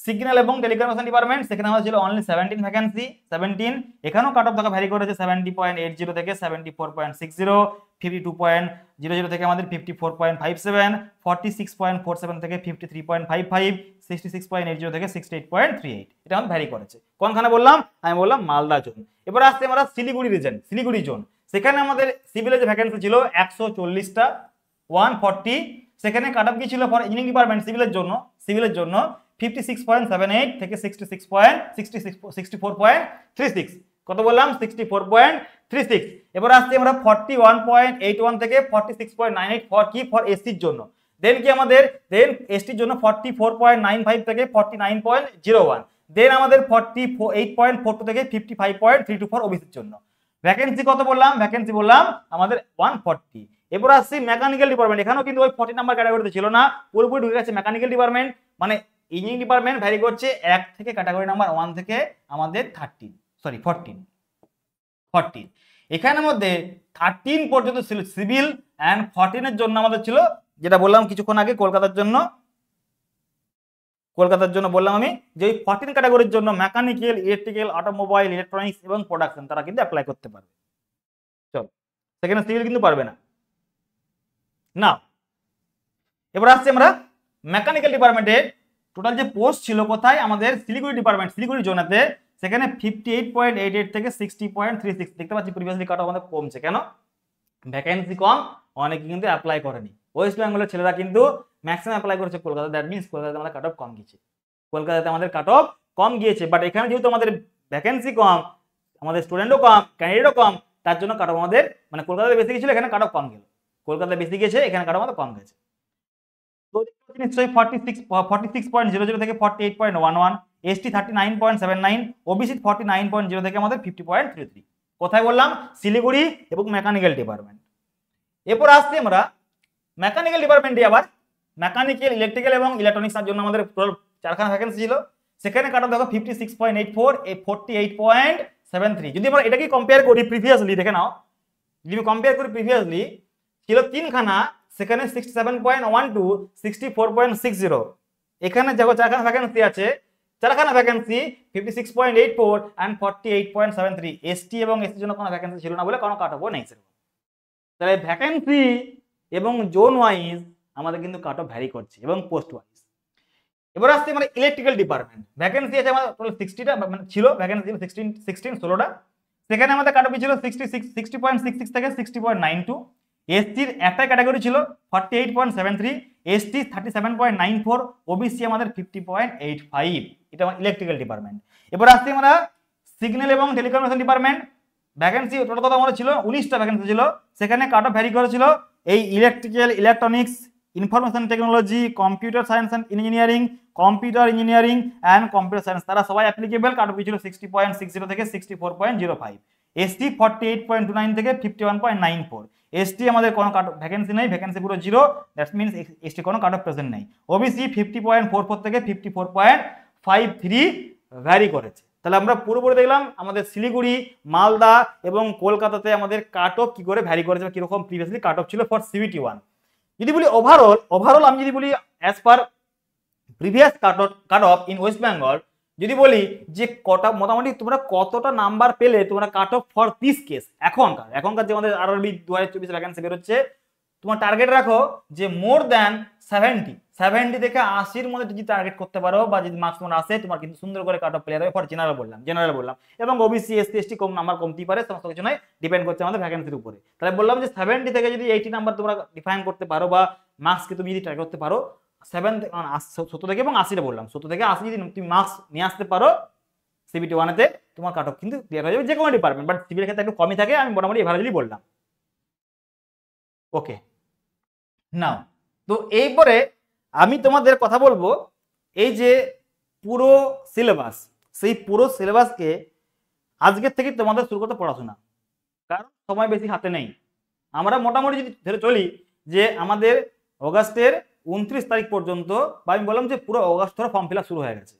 সিগন্যাল এবং টেলিকমিউনিকেশন ডিপার্টমেন্ট। সেখানে আমাদের ছিল অনলি 17 ভ্যাকেন্সি, 17। এখানেও কাট অফ ভ্যারি করেছে 70.80 থেকে 74.60, 52.00 থেকে আমাদের 54.57, 46.47 থেকে 53.55, 66.80 থেকে 68.38। এটা আমাদের ভ্যারি করেছে। কোনখানে বললাম? আমি বললাম মালদা জোন। এবার আসছে আমরা শিলিগুড়ি রিজন, শিলিগুড়ি জোন। সেখানে আমাদের সিভিলের যে ভ্যাকেন্সি ছিল 140টা, 140। সেখানে কাট অফ কি ছিল ফর ইঞ্জিনিয়ারিং ডিপার্টমেন্ট সিভিলের জন্য 56.78 থেকে 64.36। কত বললাম? 64.36। এবার আসছে আমরা 41.81 থেকে 46.98 ফর কি? ফর এসসির জন্য। দেন কি আমাদের এসটির জন্য 44.95 থেকে 49.01। দেন আমাদের 48.42 থেকে 55.32 ফর ওবিসির জন্য। ভ্যাকেন্সি কত বললাম? ভ্যাকেন্সি বললাম আমাদের 140। এবার আসছি মেকানিক্যাল ডিপার্টমেন্ট। এখানেও কিন্তু ওই 40 নাম্বার ক্যাটাগরিতে ছিল না, পুরোপুরি ঢুকে গেছে মেকানিক্যাল ডিপার্টমেন্ট। মানে ইঞ্জিনিয়ারিং ডিপার্টমেন্ট ভ্যারি করছে 1 থেকে ক্যাটাগরি নাম্বার 1 থেকে আমাদের 14। এখানের মধ্যে 13 পর্যন্ত ছিল সিভিল এন্ড 14 এর জন্য আমাদের ছিল, যেটা বললাম কিছুক্ষণ আগে, কলকাতার জন্য বললাম আমি যে ওই 14 ক্যাটাগরির জন্য মেকানিক্যাল, ইলেকট্রিক্যাল, অটোমোবাইল, ইলেকট্রনিক্স এবং প্রোডাকশন তারা কিন্তু অ্যাপ্লাই করতে পারবে। চলো, সেখানে সিভিল কিন্তু পারবে না। না, এবার আসছে আমরা মেকানিক্যাল ডিপার্টমেন্টে টোটাল যে পোস্ট ছিল কোথায়, আমাদের শিলিগুড়ি ডিপার্টমেন্ট, শিলিগুড়ি জোনেতে, সেখানে 58.88 থেকে 60.36 দেখতে পাচ্ছি প্রিভিয়াসলি কাট অফ আমাদের কমছে। কেন? ভ্যাকেন্সি কম, অনেকে কিন্তু অ্যাপ্লাই করেনি। ওয়েস্ট বেঙ্গলের ছেলেরা কিন্তু ম্যাক্সিমাম অ্যাপ্লাই করেছে কলকাতা, দ্যাট মিনস কলকাতাতে আমাদের কাট অফ কম গিয়েছে, কলকাতাতে আমাদের কাট অফ কম গিয়েছে। বাট এখানে যেহেতু আমাদের ভ্যাকেন্সি কম, আমাদের স্টুডেন্টও কম, ক্যান্ডিডেটও কম, তার জন্য কাট অফ আমাদের মানে কলকাতাতে বেশি গিয়েছিল, এখানে কাট অফ কম গেল। কলকাতায় বেশি গেছে, এখানে কাট অফ আমাদের কম গেছে। তো নিশ্চয়ই 46.00 থেকে 48.11, এসটি 39.79, ওবিসি 49.0 থেকে আমাদের 50.33। কোথায় বললাম? শিলিগুড়ি এবং মেকানিক্যাল ডিপার্টমেন্ট। এরপর আসছি আমরা মেকানিক্যাল ডিপার্টমেন্টে, আবার মেকানিক্যাল, ইলেকট্রিক্যাল এবং ইলেকট্রনিক্স এর জন্য আমাদের টোটাল 4খানা ভ্যাকেন্সি ছিল। সেখানে কাট অফ দেখো 56.84, 48.73। যদি আমরা এটাকে কম্পেয়ার করি প্রিভিয়াসলি, দেখে নাও, যদি আমি কম্পেয়ার করি প্রিভিয়াসলি ছিল 3খানা, সেখানে 67.12, 64.60। এখানে দেখো 4খানা ভ্যাকেন্সি আছে, 4খানা ভ্যাকেন্সি 56.84 and 48.73। এসটি এবং এসটির জন্য কোনো ভ্যাকেন্সি ছিল না বলে কোনো কাট অফও নেই সেরকম। তাহলে ভ্যাকেন্সি এবং জোন ওয়াইজ আমাদের কিন্তু কাট অফ ভ্যারি করছে এবং পোস্ট ওয়াইজ। এবার আসছে আমরা ইলেকট্রিক্যাল ডিপার্টমেন্ট, ভ্যাকেন্সি আছে আমাদের টোটাল 60টা, মানে ছিল ভ্যাকেন্সি ছিল 16টা। সেখানে আমাদের কাট অফ ছিল 60.66 থেকে 60.92। এসটির একটা ক্যাটাগরি ছিল 48.73, এসটি 37.94, ওবিসি আমাদের 50.85। এটা আমার ইলেকট্রিক্যাল ডিপার্টমেন্ট। এবার আসছে আমরা সিগন্যাল এবং টেলিকমিউনিকেশন ডিপার্টমেন্ট, ভ্যাকেন্সি টোটাল কথা আমাদের ছিল 19টা ভ্যাকেন্সি ছিল। সেখানে কাট অফ ভ্যারি করেছিল এই electrical, electronics, information technology, computer science and engineering, computer engineering and computer science, তারা সবাই অ্যাপ্লিকেবল। কাট অফ ছিল 60.60 থেকে 64.05। এসটি 48.29 থেকে 51.94। এসটি আমাদের কোনো কাট অফ ভ্যাকেন্সি নেই, ভ্যাকেন্সি পুরো জিরো, দ্যাট মিনস এসটি কোনো কাট অফ প্রেজেন্ট নেই। ওবিসি 50.44 থেকে 54.53 ভ্যারি করেছে। তাহলে আমরা পুরোপুরি দেখলাম আমাদের শিলিগুড়ি, মালদা এবং কলকাতাতে আমাদের কাট অফ কি করে ভ্যারি করেছে, বা কিরকম প্রিভিয়াসলি কাট অফ ছিল ফর সিবিটি 1। যদি বলি ওভারঅল আমি যদি বলি as per previous cut off in West Bengal, যদি বলি যে কটা মোটামুটি তোমরা কতটা নাম্বার পেলে তোমরা কাট অফ ফর দিস কেস, এখনকার যে আমাদের আরআরবি 2024 ভ্যাকেন্সি বেরোচ্ছে, তোমার টার্গেট রাখো যে মোর দ্যান 70 থেকে 80-র মধ্যে যদি টার্গেট করতে পারো, বা যদি মার্কস তোমার আসে, তোমার কিন্তু সুন্দর করে কাট অফ প্লেয়ার হবে ফর জেনারেল বললাম। এবং ওবিসি, এসসি, এসটি কম নাম্বার কমতেই পারে, সমস্ত কিছু নয়, ডিপেন্ড করছে আমাদের ভ্যাকেন্সির উপরে। তাহলে বললাম যে 70 থেকে যদি 80 নাম্বার তোমরা ডিফাইন করতে পারো, বা মার্কসকে তুমি যদি ট্রাই করতে পারো 70 থেকে এবং 80টা বললাম, 70 থেকে 80 যদি তুমি মার্কস নিয়ে আসতে পারো সিবিটি 1-এতে, তোমার কাট অফ কিন্তু ক্লিয়ার হয়ে যাবে যে কোনো ডিপার্টমেন্ট। বাট সিভিলের ক্ষেত্রে একটু কমই থাকে, আমি মোটামুটি এভারেজলি বললাম। ওকে, নাও তো এইপরে আমি তোমাদের কথা বলবো এই যে পুরো সিলেবাস, সেই পুরো সিলেবাসকে আজকের থেকে তোমাদের শুরু করতে পড়াশোনা, কারণ সময় বেশি হাতে নেই। আমরা মোটামুটি যদি ধরে চলি যে আমাদের অগাস্টের 29 তারিখ পর্যন্ত, বা আমি বললাম যে পুরো অগাস্ট ধরে ফর্ম ফিল আপ শুরু হয়ে গেছে,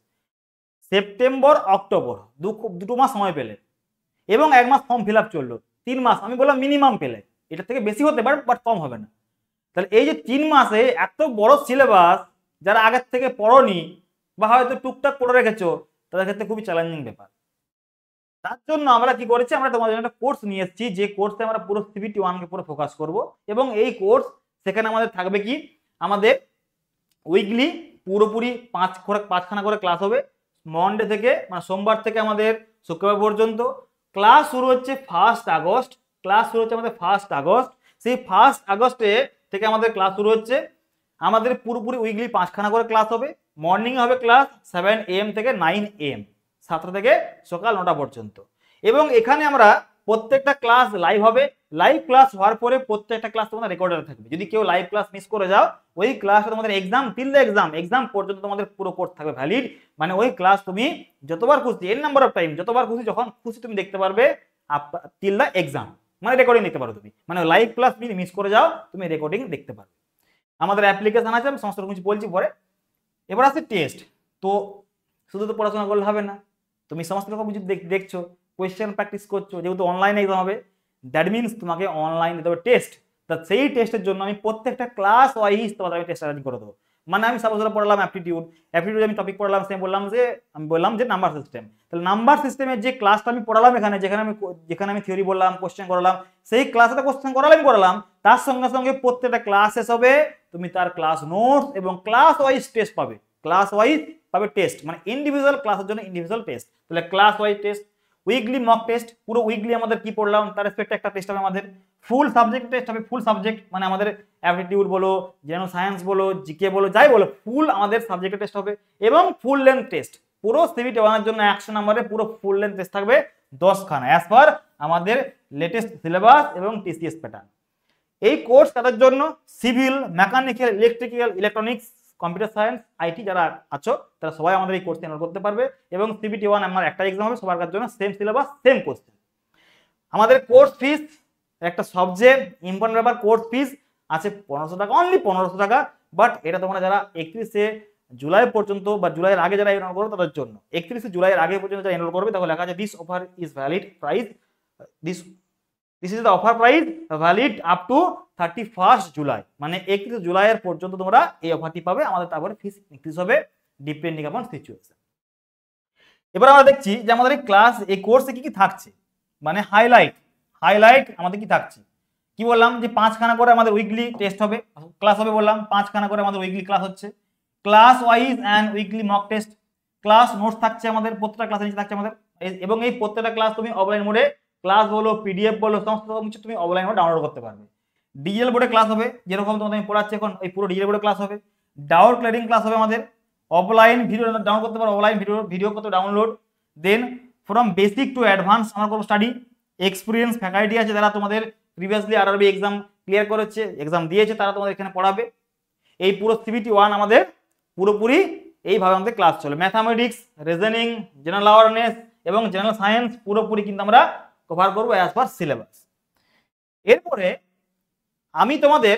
সেপ্টেম্বর অক্টোবর দুটো মাস সময় পেলে, এবং 1 মাস ফর্ম ফিল আপ চললো, 3 মাস আমি বললাম মিনিমাম পেলে, এটা থেকে বেশি হতে পারে বাট কম হবে না। তাহলে এই যে 3 মাসে এত বড় সিলেবাস, যারা আগের থেকে পড়োনি বা হয়তো টুকটাক পড়ে রেখেছো, তাদের ক্ষেত্রে খুবই চ্যালেঞ্জিং ব্যাপার। তার জন্য আমরা কি করেছি, আমরা তোমাদের একটা কোর্স নিয়ে এসেছি, যে কোর্সে আমরা পুরো সিবিটি 1-কে পুরো ফোকাস করব। এবং এই কোর্স, সেখানে আমাদের থাকবে কি, আমাদের উইকলি পুরোপুরি 5খানা করে ক্লাস হবে, মন্ডে থেকে, মানে সোমবার থেকে আমাদের শুক্রবার পর্যন্ত। ক্লাস শুরু হচ্ছে 1 আগস্ট, সেই 1 আগস্টে থেকে আমাদের ক্লাস শুরু হচ্ছে। আমাদের পুরোপুরি উইকলি 5খানা করে ক্লাস হবে। মর্নিং হবে ক্লাস 7 AM থেকে 9 AM, 7টা থেকে সকাল 9টা পর্যন্ত। এবং এখানে আমরা প্রত্যেকটা ক্লাস লাইভ হবে। লাইভ ক্লাস হওয়ার পরে প্রত্যেকটা ক্লাস তোমাদের রেকর্ডার থাকবে। যদি কেউ লাইভ ক্লাস মিস করে যাও, ওই ক্লাসে তোমাদের এক্সাম টিল দ্য এক্সাম পর্যন্ত তোমাদের পুরো কোর্স থাকবে ভ্যালিড। মানে ওই ক্লাস তুমি যতবার খুশি, এন নাম্বার অফ টাইম, যতবার খুশি, যখন খুশি তুমি দেখতে পারবে টিল দ্য এক্সাম, মানে রেকর্ডিং দেখতে পারো তুমি। মানে লাইভ ক্লাস যদি মিস করে যাও, তুমি রেকর্ডিং দেখতে পারবে। আমাদের অ্যাপ্লিকেশন আছে, আমি সমস্ত কিছু বলছি পরে। এবার আছে টেস্ট। তো শুধু তো পড়াশোনা করলে হবে না, তুমি সমস্ত রকম কিছু দেখছো, কোয়েশ্চেন প্র্যাকটিস করছো, যেহেতু অনলাইনে এক্সাম হবে, দ্যাট মিনস তোমাকে অনলাইন দিতে হবে টেস্ট। তা সেই টেস্টের জন্য আমি প্রত্যেকটা ক্লাস ওয়াইজ তোমাদের আমি টেস্ট অ্যারেঞ্জ করে দেবো। মানে আমি সাপোজ পড়ালাম অ্যাপটিটিউড, আমি টপিক পড়ালাম, সেম বললাম যে নাম্বার সিস্টেম, তাহলে নাম্বার সিস্টেমের যে ক্লাসটা আমি পড়ালাম এখানে, যেখানে আমি থিওরি বললাম, কোশ্চেন করালাম, সেই ক্লাসে কোশ্চেন করালাম, তার সঙ্গে সঙ্গে প্রত্যেকটা ক্লাস শেষ হবে তুমি তার ক্লাস নোটস এবং ক্লাস ওয়াইজ টেস্ট পাবে, টেস্ট, মানে ইন্ডিভিজুয়াল ক্লাসের জন্য ইন্ডিভিজুয়াল টেস্ট। তাহলে class wise test, weekly mock test, পুরো উইকলি আমাদের কি পড়লাম তার রেসপেক্টে একটা টেস্ট হবে আমাদের, ফুল সাবজেক্ট টেস্ট হবে, ফুল সাবজেক্ট মানে আমাদের অ্যাপটিটিউড বলো, জেনারেল সায়েন্স বলো, জিকে বলো, যাই বলো, ফুল আমাদের সাবজেক্টের টেস্ট হবে, এবং ফুল লেন্থ টেস্ট, পুরো সিবিটি 1 এর জন্য 100 নম্বরে পুরো ফুল লেন্থ টেস্ট থাকবে 10 খানা, অ্যাজ পার আমাদের লেটেস্ট সিলেবাস এবং টিসিএস প্যাটার্ন। এই কোর্স তাদের জন্য civil, mechanical, electrical, electronics, computer science, IT যারা আছো তারা সবাই আমাদের এই কোর্সে এনরোল করতে পারবে, এবং সিবিটি 1 আমার একটা এক্সাম হবে, সবার জন্য সেম সিলেবাস, সেম কোশ্চেন। আমাদের কোর্স ফিস একটা সবচেয়ে ইম্পর্টেন্ট ব্যাপার, কোর্স ফিস আছে 1500 টাকা, অনলি 1500 টাকা। বাট এটা তোমরা যারা 31শে জুলাই পর্যন্ত বা জুলাইয়ের আগে যারা এনরোল করবে তাদের জন্য, 31শে জুলাইয়ের আগে পর্যন্ত যারা এনরোল করবে, তাহলে লেখা আছে this offer is valid price, this is the offer price valid up to 31st July, মানে 31 জুলাইয়ের পর্যন্ত তোমরা এই অফারটি পাবে। আমাদের তারপরে ফিস ইনক্রিজ হবে ডিপেন্ডিং আপন সিচুয়েশন। এবার আমরা দেখছি যে আমাদের এই ক্লাস, এই কোর্সে কি কি থাকছে, মানে হাইলাইট আমাদের কি থাকছে। কি বললাম যে 5 খানা করে আমাদের উইকলি টেস্ট হবে, ক্লাস হবে, বললাম 5 খানা করে আমাদের উইকলি ক্লাস হচ্ছে, class wise and weekly mock test, class notes থাকছে আমাদের, প্রত্যেকটা ক্লাসের নিচে থাকছে আমাদের, এবং এই প্রত্যেকটা ক্লাস তুমি অফলাইন মোডে, ক্লাস বলো, পিডিএফ বলো, সমস্ত কিছু তুমি অফলাইন মোডে ডাউনলোড করতে পারবে। ডিজিটাল বোর্ডে ক্লাস হবে, যেরকম তোমাদের আমি পড়াচ্ছি এখন, এই পুরো ডিজিটাল বোর্ডে ক্লাস হবে। ডাউট ক্লিয়ারিং ক্লাস হবে আমাদের, অফলাইন ভিডিও ডাউনলোড করতে পারো, অফলাইন ভিডিও কত download. Then from basic to advance আমার কোনো স্টাডি, এক্সপিরিয়েন্স ফ্যাকাল্টি আছে যারা তোমাদের প্রিভিয়াসলি আরআরবি এক্সাম ক্লিয়ার করেছে, এক্সাম দিয়েছে, তারা তোমাদের এখানে পড়াবে। এই পুরো সিবিটি 1 আমাদের পুরোপুরি এইভাবে আমাদের ক্লাস চলে। ম্যাথামেটিক্স, রিজনিং, জেনারেল অ্যাওয়ারনেস এবং জেনারেল সায়েন্স পুরোপুরি কিন্তু আমরা কভার করবো অ্যাজ পার সিলেবাস। এরপরে আমি তোমাদের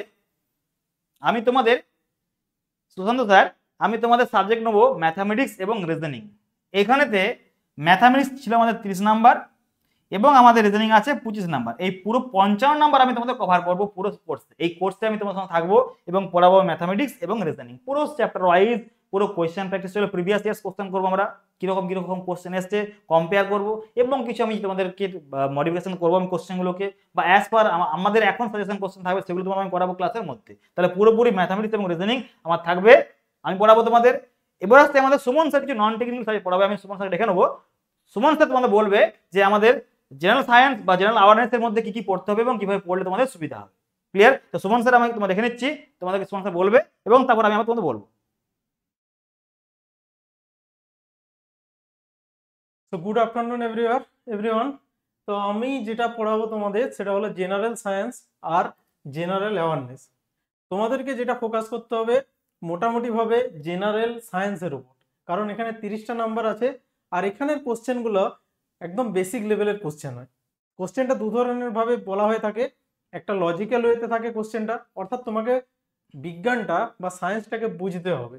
সুশান্ত স্যার, আমি তোমাদের সাবজেক্ট নেবো ম্যাথামেটিক্স এবং রিজনিং। এখানেতে ম্যাথামেটিক্স ছিল আমাদের 30 নাম্বার এবং আমাদের রিজনিং আছে 25 নাম্বার। এই পুরো 55 নাম্বার আমি তোমাদের কভার করবো পুরো কোর্সে। এই কোর্সে আমি তোমার সঙ্গে থাকবো এবং পড়াবো ম্যাথামেটিক্স এবং রিজনিং, পুরো চ্যাপ্টার ওয়াইজ, পুরো কোয়েশ্চেন প্র্যাকটিস চলো, প্রিভিয়াস ইয়ার্স কোশ্চেন করবো আমরা, কিরকম কোশ্চেন এসছে কম্পেয়ার করবো, এবং কিছু আমি তোমাদেরকে মডিফিকেশন করবো আমি কোশ্চেনগুলোকে, বা অ্যাজ পার আমাদের এখন সাজেশন কোশ্চেন থাকবে সেগুলো তোমার আমি করাবো ক্লাসের মধ্যে। তাহলে পুরোপুরি ম্যাথামেটিক্স এবং রিজনিং আমার থাকবে, আমি পড়াবো তোমাদের। এবার আসতে আমাদের সুমন স্যার কিছু নন টেকনিক্যাল সাবজেক্ট পড়াবে, আমি সুমন স্যার দেখে নেবো। সুমন স্যার তোমাদের বলবে যে আমাদের জেনারেল সায়েন্স বা জেনারেল অ্যাওয়ারনেস এর মধ্যে কি কি পড়তে হবে এবং কিভাবে পড়লে তোমাদের সুবিধা হবে। ক্লিয়ার? তো সুমন স্যার আমি তোমাদের দেখে নিচ্ছি, তোমাদেরকে সুমন স্যার বলবে এবং তারপর আমি তোমাদের বলবো। তো গুড আফটারনুন এভরিওয়ান। তো আমি যেটা পড়াবো তোমাদের সেটা হলো জেনারেল সায়েন্স আর জেনারেল অ্যাওয়ারনেস। তোমাদেরকে যেটা ফোকাস করতে হবে মোটামুটিভাবে জেনারেল সায়েন্সের উপর, কারণ এখানে 30টা নাম্বার আছে আর এখানের কোশ্চেনগুলো একদম বেসিক লেভেলের কোশ্চেন হয়। কোশ্চেনটা দু ধরনের ভাবে বলা হয়ে থাকে, একটা লজিক্যাল ওয়েতে থাকে কোশ্চেনটা, অর্থাৎ তোমাকে বিজ্ঞানটা বা সায়েন্সটাকে বুঝতে হবে।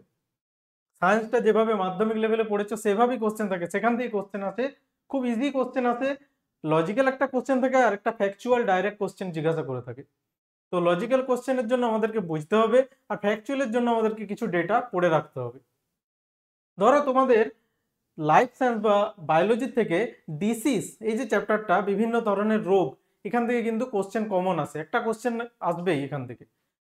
সায়েন্সটা যেভাবে মাধ্যমিক লেভেলে পড়েছো সেভাবেই কোশ্চেন থাকে, সেখান থেকে কোশ্চেন আসে, খুব ইজি কোশ্চেন আসে। লজিক্যাল একটা কোশ্চেন থাকে আর একটা ফ্যাকচুয়াল ডাইরেক্ট কোশ্চেন জিজ্ঞাসা করে থাকে। তো লজিক্যাল কোশ্চেনের জন্য আমাদেরকে বুঝতে হবে আর ফ্যাকচুয়ালের জন্য আমাদেরকে কিছু ডেটা পড়ে রাখতে হবে। ধরো তোমাদের লাইফ সায়েন্স বা বায়োলজি থেকে ডিসিজ, এই যে চ্যাপ্টারটা, বিভিন্ন ধরনের রোগ, এখান থেকে কিন্তু কোশ্চেন কমন আসে, একটা কোশ্চেন আসবেই এখান থেকে।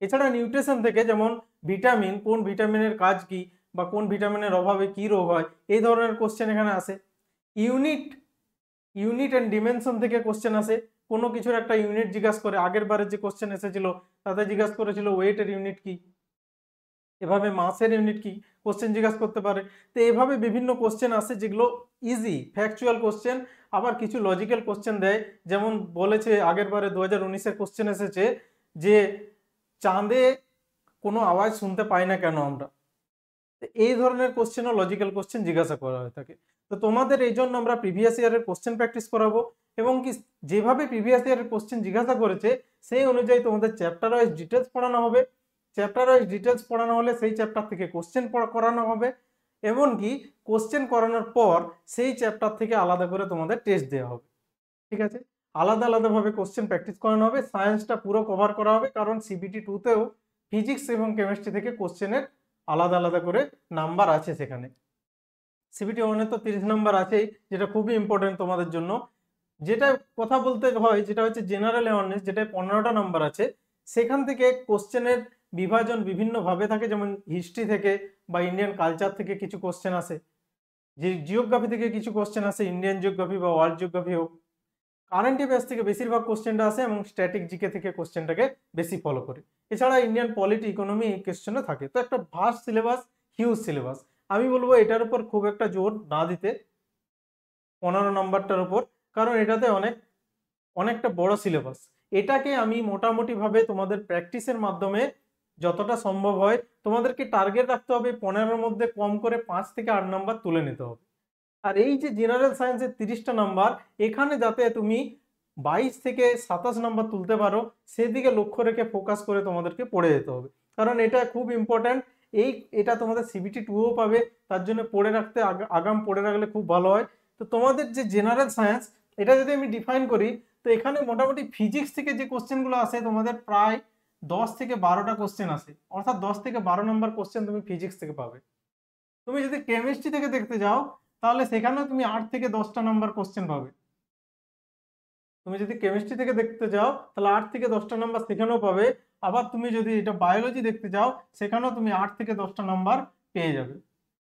এছাড়া নিউট্রিশন থেকে যেমন ভিটামিন, কোন ভিটামিনের কাজ কি বা কোন ভিটামিনের অভাবে কি রোগ হয়, এই ধরনের কোশ্চেন এখানে আসে। ইউনিট অ্যান্ড ডিমেনশন থেকে কোশ্চেন আসে, কোনো কিছুর একটা ইউনিট জিজ্ঞাসা করে, আগের বারে যে কোশ্চেন এসেছিল তাতে জিজ্ঞাসা করেছিল ওয়েটের ইউনিট কি, এভাবে মাসের ইউনিট কি কোশ্চেন জিজ্ঞাসা করতে পারে। তো এভাবে বিভিন্ন কোশ্চেন আসে যেগুলো ইজি ফ্যাকচুয়াল কোশ্চেন, আবার কিছু লজিক্যাল কোশ্চেন দেয়। যেমন বলেছে আগের বারে 2019-এর কোশ্চেন এসেছে যে চাঁদে কোনো আওয়াজ শুনতে পাই না কেন আমরা। এই ধরনের কোশ্চেনও লজিক্যাল কোশ্চেন জিজ্ঞাসা করা হয়ে থাকে। তো তোমাদের এই জন্য আমরা প্রিভিয়াস ইয়ারের কোশ্চেন প্র্যাকটিস করাবো এবং কি যেভাবে প্রিভিয়াস ইয়ারের কোশ্চেন জিজ্ঞাসা করেছে সেই অনুযায়ী তোমাদের চ্যাপ্টার ওয়াইজ ডিটেলস পড়ানো হবে। চ্যাপ্টার ওয়াইজ ডিটেলস পড়ানো হলে সেই চ্যাপ্টার থেকে কোশ্চেন করানো হবে, এমনকি কোশ্চেন করানোর পর সেই চ্যাপ্টার থেকে আলাদা করে তোমাদের টেস্ট দেওয়া হবে। ঠিক আছে, আলাদা আলাদাভাবে কোশ্চেন প্র্যাকটিস করানো হবে। সায়েন্সটা পুরো কভার করা হবে, কারণ সিবিটি 2তেও ফিজিক্স এবং কেমিস্ট্রি থেকে কোশ্চেনের আলাদা আলাদা করে নাম্বার আছে সেখানে। সিবিটি 1 তো 30 নাম্বার আছেই, যেটা খুবই ইম্পর্টেন্ট তোমাদের জন্য। যেটা কথা বলতে হয় যেটা হচ্ছে জেনারেল অ্যাওয়ারনেস, যেটা 15টা নাম্বার আছে। সেখান থেকে কোশ্চেনের বিভাজন বিভিন্ন ভাবে থাকে, যেমন হিস্ট্রি থেকে বা ইন্ডিয়ান কালচার থেকে কিছু কোশ্চেন আসে, যে জিওগ্রাফি থেকে কিছু কোশ্চেন আসে, ইন্ডিয়ান জিওগ্রাফি বা ওয়ার্ল্ড জিওগ্রাফি হোক। কারেন্ট অ্যাফেয়ার্স থেকে বেশিরভাগ কোশ্চেনটা আসে এবং স্ট্যাটিক জিকে থেকে কোশ্চেনটাকে বেশি ফলো করে। এছাড়া ইন্ডিয়ান পলিটি, ইকোনমি এই কোশ্চেনও থাকে। তো একটা ভাস্ট সিলেবাস, হিউজ সিলেবাস। আমি বলবো এটার উপর খুব একটা জোর না দিতে 15 নম্বরটার উপর, কারণ এটাতে অনেকটা বড় সিলেবাস। এটাকে আমি মোটামুটিভাবে তোমাদের প্র্যাকটিসের মাধ্যমে যতটা সম্ভব হয় তোমাদেরকে টার্গেট রাখতে হবে 15-র মধ্যে কম করে 5 থেকে 8 নাম্বার তুলে নিতে হবে। আর এই যে জেনারেল সায়েন্সের 30টা নাম্বার, এখানে যাতে তুমি 22 থেকে 27 নাম্বার তুলতে পারো সেদিকে লক্ষ্য রেখে ফোকাস করে তোমাদেরকে পড়ে যেতে হবে, কারণ এটা খুব ইম্পর্ট্যান্ট। এটা তোমাদের সিবিটি 2ও পাবে, তার জন্য পড়ে রাখতে আগাম পড়ে রাখলে খুব ভালো হয়। তো তোমাদের যে জেনারেল সায়েন্স, এটা যদি আমি ডিফাইন করি, তো এখানে মোটামুটি ফিজিক্স থেকে যে কোশ্চেনগুলো আসে তোমাদের প্রায় 10 থেকে 12টা কোশ্চেন আসে, অর্থাৎ 10 থেকে 12 নম্বর কোশ্চেন তুমি ফিজিক্স থেকে পাবে। তুমি যদি কেমিস্ট্রি থেকে দেখতে যাও, তাহলে সেখানেও তুমি 8 থেকে 10টা নাম্বার কোশ্চেন পাবে। তুমি যদি কেমিস্ট্রি থেকে দেখতে যাও তাহলে 8 থেকে 10টা নাম্বার সেখানেও পাবে। আবার তুমি যদি এটা বায়োলজি দেখতে যাও, সেখানেও তুমি 8 থেকে 10টা নাম্বার পেয়ে যাবে।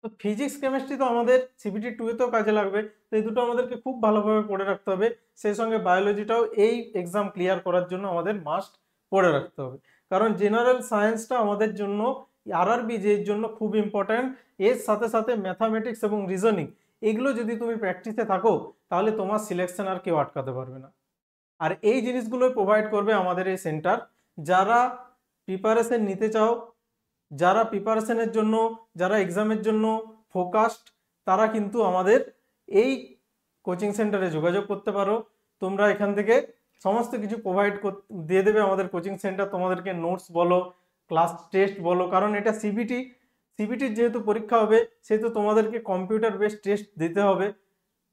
তো ফিজিক্স কেমিস্ট্রি তো আমাদের সিবিটি 2-এতেও কাজে লাগবে, তো এই দুটো আমাদেরকে খুব ভালোভাবে পড়ে রাখতে হবে। সেই সঙ্গে বায়োলজিটাও এই এক্সাম ক্লিয়ার করার জন্য আমাদের মাস্ট পড়ে রাখতে হবে, কারণ জেনারেল সায়েন্সটা আমাদের জন্য আরআরবি এর জন্য খুব ইম্পর্ট্যান্ট। এর সাথে সাথে ম্যাথামেটিক্স এবং রিজনিং, এগুলো যদি তুমি প্র্যাকটিসে থাকো তাহলে তোমার সিলেকশন আর কেউ আটকাতে পারবে না। আর এই জিনিসগুলোই প্রোভাইড করবে আমাদের এই সেন্টার। যারা প্রিপারেশন নিতে চাও, যারা প্রিপারেশনের জন্য, যারা এক্সামের জন্য ফোকাসড, তারা কিন্তু আমাদের এই কোচিং সেন্টারে যোগাযোগ করতে পারো। তোমরা এখান থেকে সমস্ত কিছু প্রোভাইড দিয়ে দেবে আমাদের কোচিং সেন্টার। তোমাদেরকে নোটস বলো, ক্লাস টেস্ট বলো, কারণ এটা সিবিটির যেহেতু পরীক্ষা হবে সেহেতু তোমাদেরকে কম্পিউটার বেসড টেস্ট দিতে হবে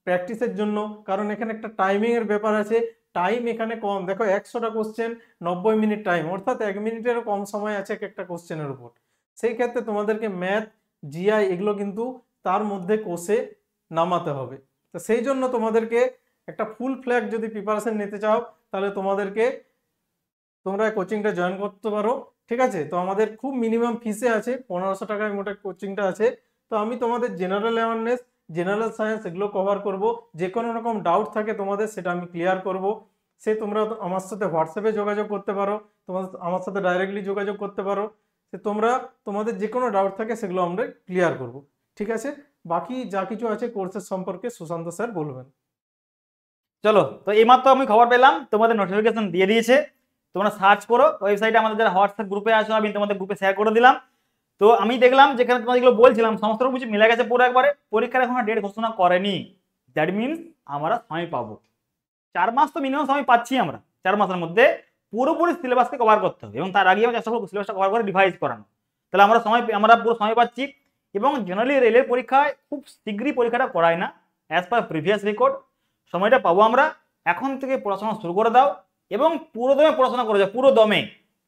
প্র্যাকটিসের জন্য, কারণ এখানে একটা টাইমিং এর ব্যাপার আছে। টাইম এখানে কম, দেখো 100টা কোশ্চেন 90 মিনিট টাইম, অর্থাৎ 1 মিনিটেরও কম সময় আছে এক একটা কোশ্চেনের উপর। সেই ক্ষেত্রে তোমাদেরকে ম্যাথ, জিআই এগুলো কিন্তু তার মধ্যে কোষে নামাতে হবে। তো সেই জন্য তোমাদেরকে একটা ফুল ফ্ল্যাগ যদি প্রিপারেশন নিতে চাও, তাহলে তোমরা কোচিংটা জয়েন করতে পারো। ঠিক আছে, তো আমাদের খুব মিনিমাম ফিসে আছে 1500 টাকায় মোটা কোচিংটা আছে। তো আমি তোমাদের জেনারেল অ্যাওয়ারনেস, জেনারেল সায়েন্স এগুলো কভার করব। যে কোনো রকম ডাউট থাকে তোমাদের সেটা আমি ক্লিয়ার করব। তোমরা আমার সাথে হোয়াটসঅ্যাপে যোগাযোগ করতে পারো, আমার সাথে ডাইরেক্টলি যোগাযোগ করতে পারো। তোমাদের যে কোনো ডাউট থাকে সেগুলো আমরা ক্লিয়ার করব। ঠিক আছে, বাকি যা কিছু আছে কোর্সের সম্পর্কে সুশান্ত স্যার বলবেন। চলো, তো এইমাত্র আমি খবর পেলাম তোমাদের নোটিফিকেশন দিয়ে দিয়েছে। তোমরা সার্চ করো ওয়েবসাইটে, আমাদের যারা হোয়াটসঅ্যাপ গ্রুপে আছো আমি তোমাদের গ্রুপে শেয়ার করে দিলাম। তো আমি দেখলাম যেখানে তোমাদের যেগুলো বলছিলাম সমস্ত কিছু মিলে গেছে পুরো একবারে। পরীক্ষার এখন ডেট ঘোষণা করেনি, দ্যাট মিনস আমরা সময় পাবো। 4 মাস তো মিনিমাম সময় পাচ্ছি আমরা। 4 মাসের মধ্যে পুরোপুরি সিলেবাসকে কভার করতে হবে এবং তার আগে আমি চেষ্টা করবো সিলেবাসটা কভার করে রিভাইজ করানো। তাহলে আমরা পুরো সময় পাচ্ছি। এবং জেনারেলি রেলের পরীক্ষায় খুব শীঘ্রই পরীক্ষাটা করায় না, অ্যাজ পার প্রিভিয়াস রেকর্ড। সময়টা পাবো আমরা। এখন থেকে পড়াশোনা শুরু করে দাও এবং পুরো দমে পড়াশোনা করে যাও, পুরো দমে।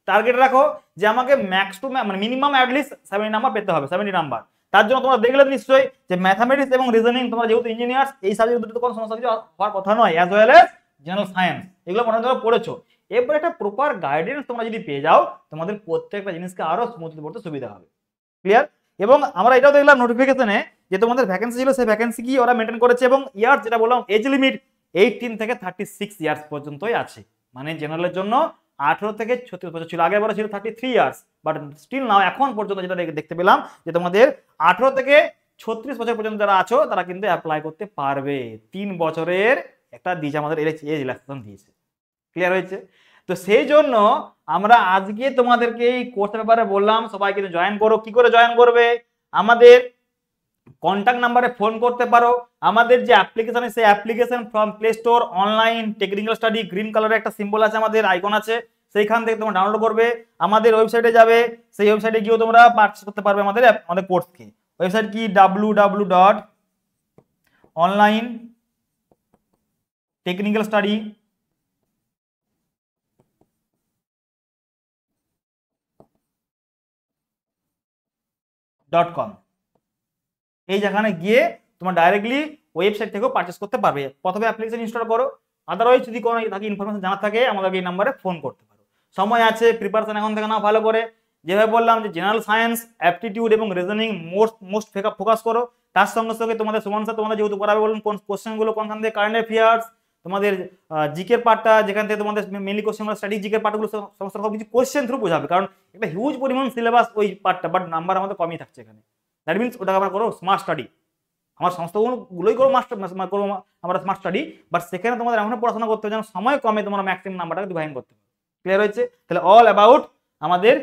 টার্গেট রাখো যে আমাকে ম্যাক্স টু মানে মিনিমাম অ্যাটলিস্ট 70 নাম্বার পেতে হবে, 70 নাম্বার। তার জন্য তোমরা দেখলে নিশ্চয়ই যে ম্যাথামেটিক্স এবং রিজনিং, তোমরা যেহেতু ইঞ্জিনিয়ার্স, এই সাবজেক্ট দুটো কোনো সমস্যা কিছু হওয়ার কথা নয়, as well as general science, এগুলো মনে তোমরা পড়েছো। এরপর একটা প্রপার গাইডেন্স তোমরা যদি পেয়ে যাও, তোমাদের প্রত্যেকটা জিনিসকে আরো স্মুথলি পড়তে সুবিধা হবে। ক্লিয়ার? এবং আমরা এটাও দেখলাম নোটিফিকেশনে যে তোমাদের ভ্যাকেন্সি ছিল, সেই ভ্যাকেন্সি কি ওরা মেনটেন করেছে। এবং ইয়ার যেটা বললাম, এজ লিমিট 18 থেকে 36 ইয়ার্স পর্যন্তই আছে। মানে জেনারেলের জন্য 18 থেকে 36 বছর ছিল, আগের বার ছিল 33 ইয়ার্স, বাট স্টিল নাও এখন পর্যন্ত যেটা দেখতে পেলাম যে তোমাদের 18 থেকে 36 বছর পর্যন্ত যারা আছো তারা কিন্তু অ্যাপ্লাই করতে পারবে। 3 বছরের একটা দিয়েছে আমাদের এজ রিল্যাক্সেশন দিয়েছে। ক্লিয়ার হয়েছে? তো সেই জন্য আমরা আজকে তোমাদেরকে এই কোর্সের ব্যাপারে বললাম, সবাই কিন্তু জয়েন করো। কি করে জয়েন করবে? আমাদের কন্ট্যাক্ট নাম্বারে ফোন করতে পারো। আমাদের যে অ্যাপ্লিকেশন, সেই application from play store, online technical study, green কালারের একটা সিম্বল আছে, আমাদের আইকন আছে, সেইখান থেকে তোমরা ডাউনলোড করবে। আমাদের ওয়েবসাইটে যাবে, সেই ওয়েবসাইটে গিয়েও তোমরা পারচেজ করতে পারবে আমাদের কোর্সকে। ওয়েবসাইট কি? www.onlinetechnicalstudy www.jnralscience.com। এই যেখানে গিয়ে তোমরা ডাইরেক্টলি ওয়েবসাইট থেকেও পারচেস করতে পারবে। প্রথমে অ্যাপ্লিকেশন ইনস্টল করো, আদারওয়াইজ যদি কোনো তাকে ইনফরমেশন জানা থাকে আমাদেরকে এই নাম্বারে ফোন করতে পারো। সময় আছে, প্রিপারেশন এখন থেকে নাও ভালো করে। যেভাবে বললাম যে জেনারেল সায়েন্স, অ্যাপটিটিউড এবং রিজনিং মোস্ট ফোকাস করো। তার সঙ্গে সঙ্গে তোমাদের সুমন স্যার তোমাদের যেহেতু করাবে বলুন কোন কোশ্চেনগুলো কোনখান থেকে, কারেন্ট অ্যাফেয়ার্স, তোমাদের জিকের পার্টটা যেখান থেকে তোমাদের মেনলি কোশ্চেনগুলো স্টাডি জিকের পার্টগুলো সমস্ত রকম কিছু কোশ্চেন থ্রু বোঝাবে, কারণ একটা হিউজ পরিমাণ সিলেবাস ওই পার্টটা, বাট নাম্বার আমাদের কমই থাকছে এখানে। দ্যাট মিনস ওটাকে আমরা করো স্মার্ট স্টাডি। আমার সমস্তগুলোই করো করো আমরা স্মার্ট স্টাডি, বাট সেখানে তোমাদের এমন পড়াশোনা করতে হবে যেন সময় কমে তোমরা ম্যাক্সিমাম নাম্বারটাকে ডিভাইন করতে পারো। ক্লিয়ার হয়েছে? তাহলে অল অ্যাবাউট আমাদের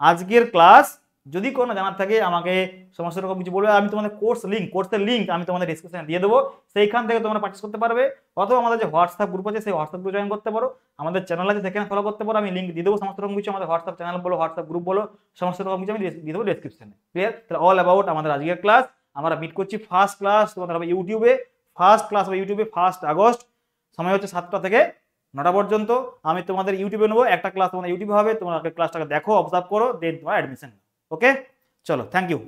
আজকের ক্লাস। যদি কোনো জানার থাকে আমাকে সমস্ত রকম কিছু বলবে, আমি তোমাদের কোর্সের লিঙ্ক আমি তোমাদের ডিসক্রিপশনে দিয়ে দেবো, সেইখান থেকে তোমরা পারচেস করতে পারবে। অথবা আমাদের যে হোয়াটসঅ্যাপ গ্রুপ আছে সেই হোয়াটসঅ্যাপ গ্রুপ জয়েন করতে পারো, আমাদের চ্যানেল আছে সেখানে ফলো করতে পারো, আমি লিঙ্ক দিয়ে দেবো সমস্ত রকম কিছু, আমাদের হোয়াটসঅ্যাপ চ্যানেল বলো, হোয়াটসঅ্যাপ গ্রুপ বলো, সমস্ত রকম কিছু আমি দিয়ে দেবো ডিসক্রিপশনে। ক্লিয়ার? তাহলে অল অ্যাবাউট আমাদের আজকের ক্লাস। আমরা মিট করছি ফার্স্ট ক্লাস তোমাদের হবে ইউটিউবে, 1 আগস্ট। সময় হচ্ছে 7টা থেকে 9টা পর্যন্ত। আমি তোমাদের ইউটিউবে নেবো, একটা ক্লাস তোমাদের ইউটিউবে হবে, তোমরা ক্লাসটাকে দেখো, অবজার্ভ করো, দেন তোমার অ্যাডমিশন। ওকে, চলো, থ্যাংক ইউ।